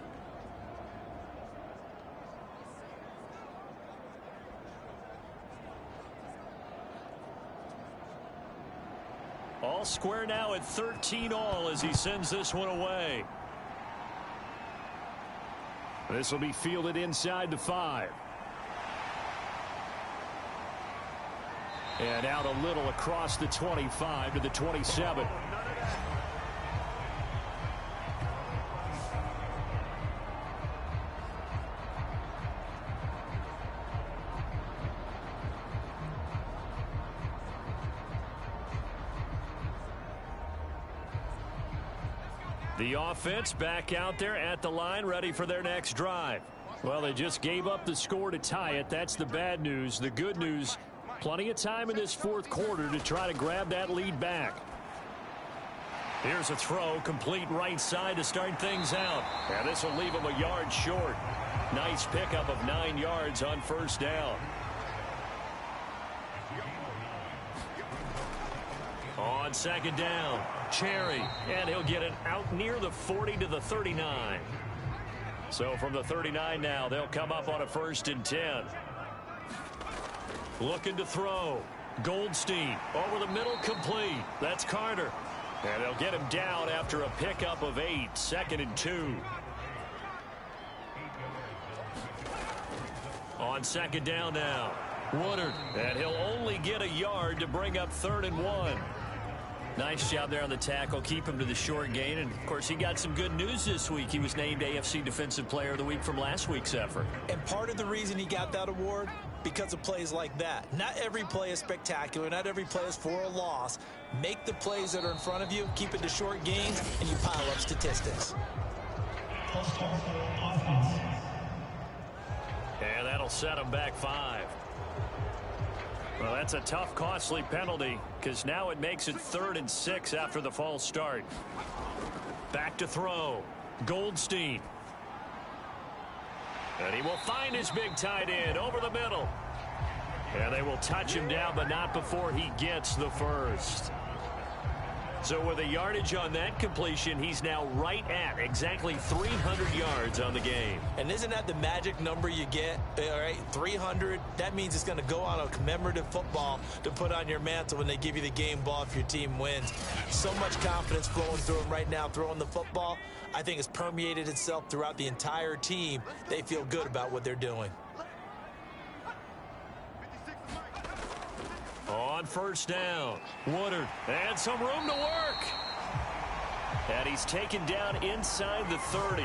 All square now at 13 all as he sends this one away. This will be fielded inside the 5. And out a little across the 25 to the 27. The offense back out there at the line, ready for their next drive. Well, they just gave up the score to tie it. That's the bad news. The good news, plenty of time in this fourth quarter to try to grab that lead back. Here's a throw, complete right side to start things out. And this will leave him a yard short. Nice pickup of 9 yards on first down. On second down, Cherry, and he'll get it out near the 40 to the 39. So from the 39 now, they'll come up on a 1st and 10. Looking to throw. Goldstein over the middle, complete. That's Carter. And they'll get him down after a pickup of 8, 2nd and 2. On second down now, Woodard. And he'll only get a yard to bring up 3rd and 1. Nice job there on the tackle. Keep him to the short gain. And, of course, he got some good news this week. He was named AFC Defensive Player of the Week from last week's effort. And part of the reason he got that award, because of plays like that. Not every play is spectacular. Not every play is for a loss. Make the plays that are in front of you, keep it to short gains, and you pile up statistics. And that'll set him back 5. Well, that's a tough, costly penalty because now it makes it 3rd and 6 after the false start. Back to throw. Goldstein. And he will find his big tight end over the middle. And they will touch him down, but not before he gets the first. So with a yardage on that completion, he's now right at exactly 300 yards on the game. And isn't that the magic number you get? All right, 300. That means it's going to go on a commemorative football to put on your mantle when they give you the game ball if your team wins. So much confidence flowing through him right now throwing the football. I think it's permeated itself throughout the entire team. They feel good about what they're doing. On first down, Woodard, and some room to work. And he's taken down inside the 30.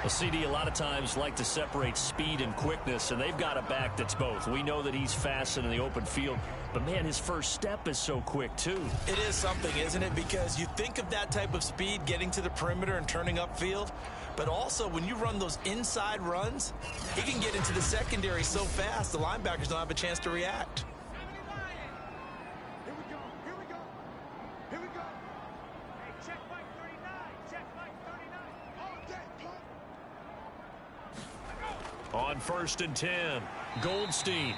A CD a lot of times like to separate speed and quickness, and they've got a back that's both. We know that he's fast in the open field, but, man, his first step is so quick, too. It is something, isn't it? Because you think of that type of speed getting to the perimeter and turning upfield, but also when you run those inside runs, he can get into the secondary so fast the linebackers don't have a chance to react. On 1st and 10, Goldstein.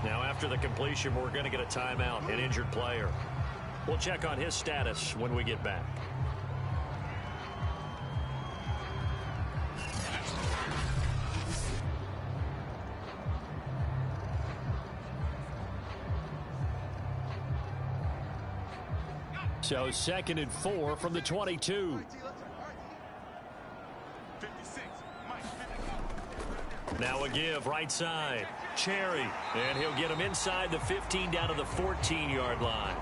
Now after the completion, we're going to get a timeout, an injured player. We'll check on his status when we get back. So 2nd and 4 from the 22. Now a give right side. Cherry. And he'll get him inside the 15 down to the 14-yard line.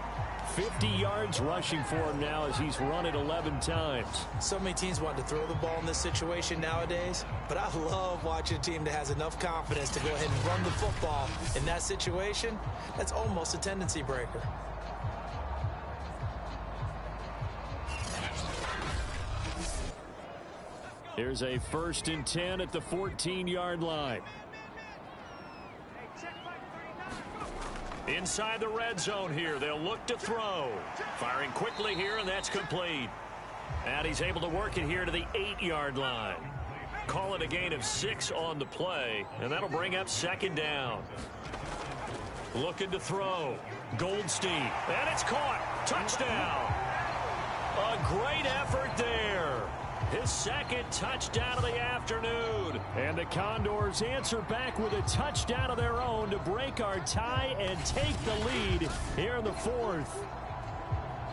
50 yards rushing for him now as he's run it 11 times. So many teams want to throw the ball in this situation nowadays, but I love watching a team that has enough confidence to go ahead and run the football in that situation. That's almost a tendency breaker. Here's a 1st and 10 at the 14-yard line. Inside the red zone here, they'll look to throw. Firing quickly here, and that's complete. And he's able to work it here to the 8-yard line. Call it a gain of 6 on the play, and that'll bring up 2nd down. Looking to throw. Goldstein, and it's caught. Touchdown. A great effort there. His 2nd touchdown of the afternoon. And the Condors answer back with a touchdown of their own to break our tie and take the lead here in the 4th.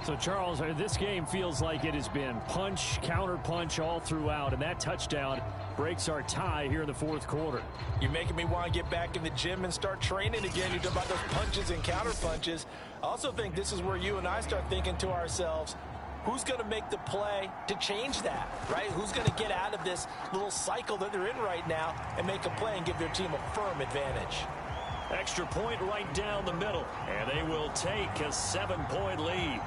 So, Charles, this game feels like it has been punch, counter-punch all throughout, and that touchdown breaks our tie here in the 4th quarter. You're making me want to get back in the gym and start training again. You're talking about those punches and counter-punches. I also think this is where you and I start thinking to ourselves, who's going to make the play to change that, right? Who's going to get out of this little cycle that they're in right now and make a play and give their team a firm advantage? Extra point right down the middle, and they will take a 7-point lead.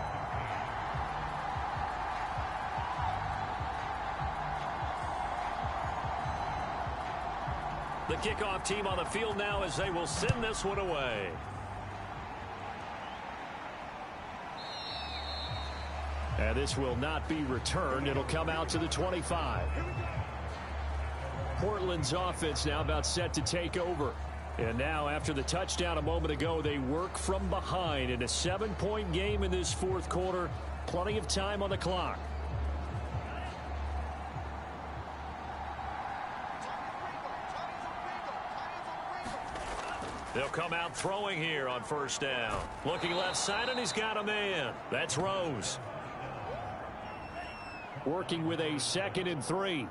The kickoff team on the field now as they will send this one away. And this will not be returned. It'll come out to the 25. Portland's offense now about set to take over. And now after the touchdown a moment ago, they work from behind in a 7-point game in this 4th quarter. Plenty of time on the clock. They'll come out throwing here on 1st down. Looking left side, and he's got a man. That's Rose. Working with a 2nd and 3.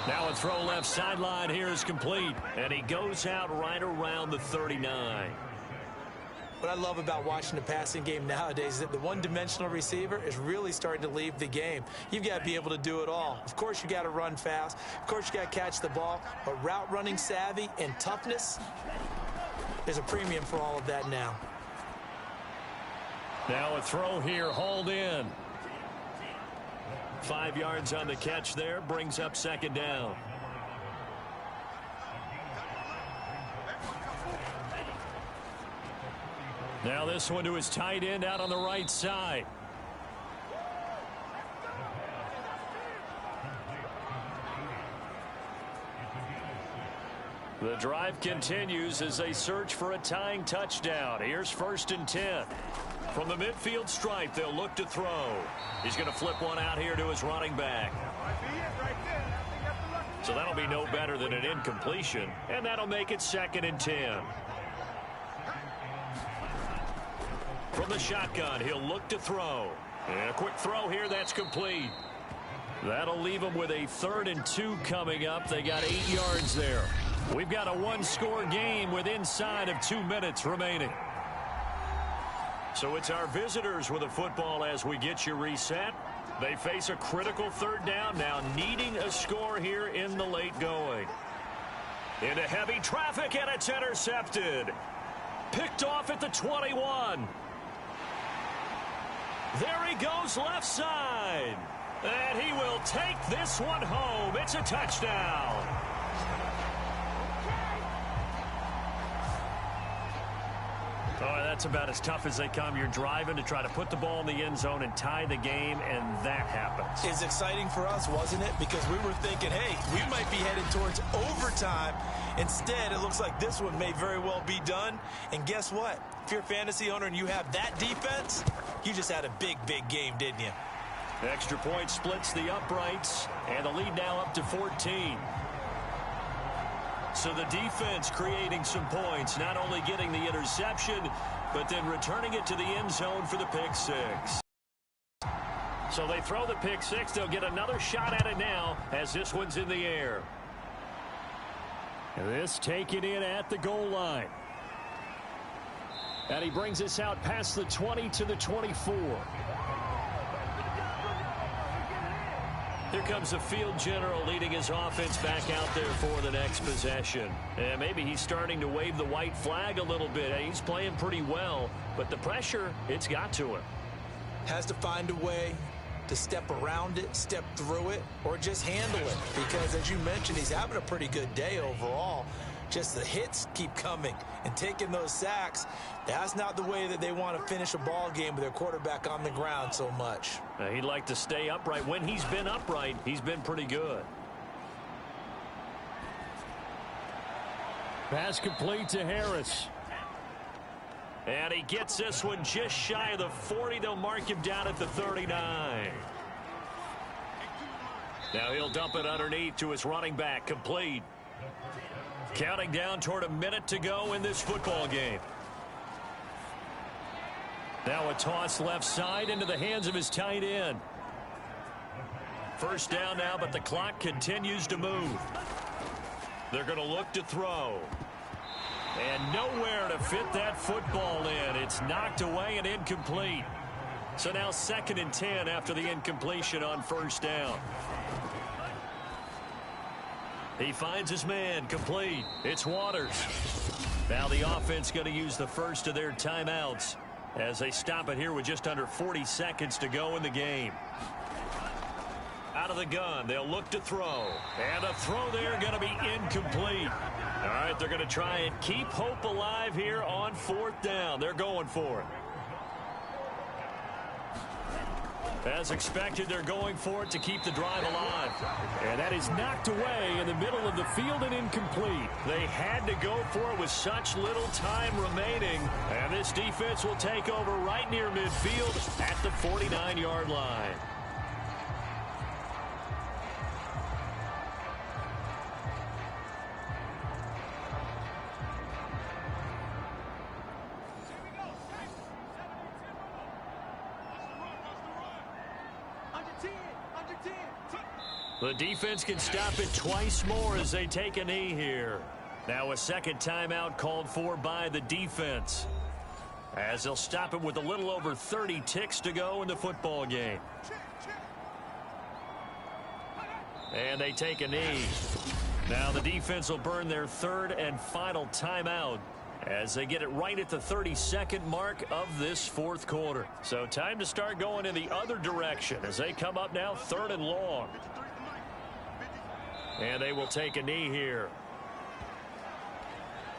Now a throw left sideline here is complete. And he goes out right around the 39. What I love about watching the passing game nowadays is that the one-dimensional receiver is really starting to leave the game. You've got to be able to do it all. Of course, you got to run fast. Of course, you got to catch the ball. But route running savvy and toughness, there's a premium for all of that now. Now a throw here, hauled in. 5 yards on the catch there, brings up 2nd down. Now this one to his tight end out on the right side. The drive continues as they search for a tying touchdown. Here's 1st and 10. From the midfield stripe, they'll look to throw. He's going to flip one out here to his running back. So that'll be no better than an incompletion, and that'll make it 2nd and 10. From the shotgun, he'll look to throw. And a quick throw here, that's complete. That'll leave them with a 3rd and 2 coming up. They got 8 yards there. We've got a 1-score game with inside of 2 minutes remaining. So it's our visitors with a football as we get you reset. They face a critical 3rd down now, needing a score here in the late going. Into heavy traffic, and it's intercepted. Picked off at the 21. There he goes left side. And he will take this one home. It's a touchdown. Oh, that's about as tough as they come. You're driving to try to put the ball in the end zone and tie the game, and that happens. It's exciting for us, wasn't it? Because we were thinking, hey, we might be headed towards overtime. Instead, it looks like this one may very well be done. And guess what? If you're a fantasy owner and you have that defense, you just had a big, big game, didn't you? The extra point splits the uprights, and the lead now up to 14. So the defense creating some points, not only getting the interception, but then returning it to the end zone for the pick six. So they throw the pick six. They'll get another shot at it now as this one's in the air. And this taken in at the goal line. And he brings us out past the 20 to the 24. Here comes the field general leading his offense back out there for the next possession. And maybe he's starting to wave the white flag a little bit. He's playing pretty well, but the pressure, it's got to him. has to find a way to step around it, step through it, or just handle it. Because, as you mentioned, he's having a pretty good day overall. Just the hits keep coming and taking those sacks. That's not the way that they want to finish a ball game with their quarterback on the ground so much. He'd like to stay upright. When he's been upright, he's been pretty good. Pass complete to Harris. And he gets this one just shy of the 40. They'll mark him down at the 39. Now he'll dump it underneath to his running back. Complete. Counting down toward a minute to go in this football game. Now a toss left side into the hands of his tight end. First down now, but the clock continues to move. They're going to look to throw. And nowhere to fit that football in. It's knocked away and incomplete. So now 2nd and 10 after the incompletion on first down. He finds his man, complete. It's Waters. Now the offense going to use the first of their timeouts as they stop it here with just under 40 seconds to go in the game. Out of the gun, they'll look to throw. And a throw there going to be incomplete. All right, they're going to try and keep hope alive here on 4th down. They're going for it. As expected, they're going for it to keep the drive alive. And that is knocked away in the middle of the field and incomplete. They had to go for it with such little time remaining. And this defense will take over right near midfield at the 49-yard line. The defense can stop it twice more as they take a knee here. Now a second timeout called for by the defense, as they'll stop it with a little over 30 ticks to go in the football game. And they take a knee. Now the defense will burn their 3rd and final timeout as they get it right at the 32nd mark of this 4th quarter. So time to start going in the other direction as they come up now 3rd and long. And they will take a knee here.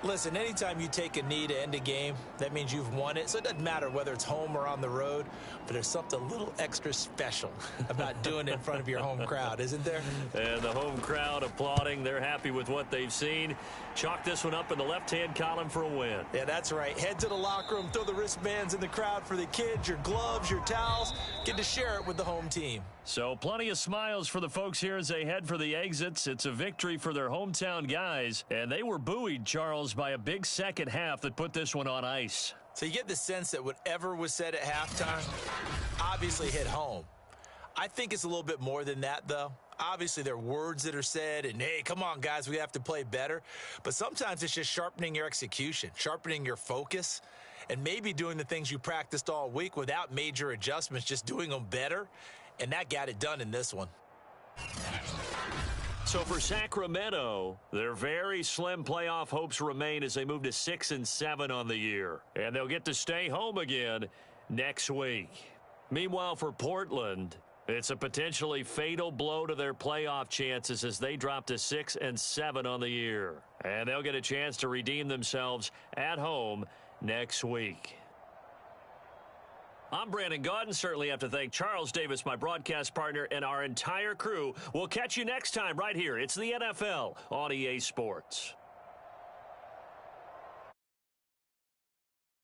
Listen, anytime you take a knee to end a game, that means you've won it. So it doesn't matter whether it's home or on the road, but there's something a little extra special about doing it in front of your home crowd, isn't there? And the home crowd applauding. They're happy with what they've seen. Chalk this one up in the left-hand column for a win. Yeah, that's right. Head to the locker room, throw the wristbands in the crowd for the kids, your gloves, your towels. Get to share it with the home team. So plenty of smiles for the folks here as they head for the exits. It's a victory for their hometown guys, and they were buoyed, Charles, by a big second half that put this one on ice. So you get the sense that whatever was said at halftime obviously hit home. I think it's a little bit more than that, though. Obviously, there are words that are said, and, hey, come on, guys, we have to play better. But sometimes it's just sharpening your execution, sharpening your focus, and maybe doing the things you practiced all week without major adjustments, just doing them better. And that got it done in this one. So for Sacramento, their very slim playoff hopes remain as they move to 6-7 on the year. And they'll get to stay home again next week. Meanwhile, for Portland, it's a potentially fatal blow to their playoff chances as they drop to 6-7 on the year. And they'll get a chance to redeem themselves at home next week. I'm Brandon Gaudin. Certainly have to thank Charles Davis, my broadcast partner, and our entire crew. We'll catch you next time right here. It's the NFL on EA Sports.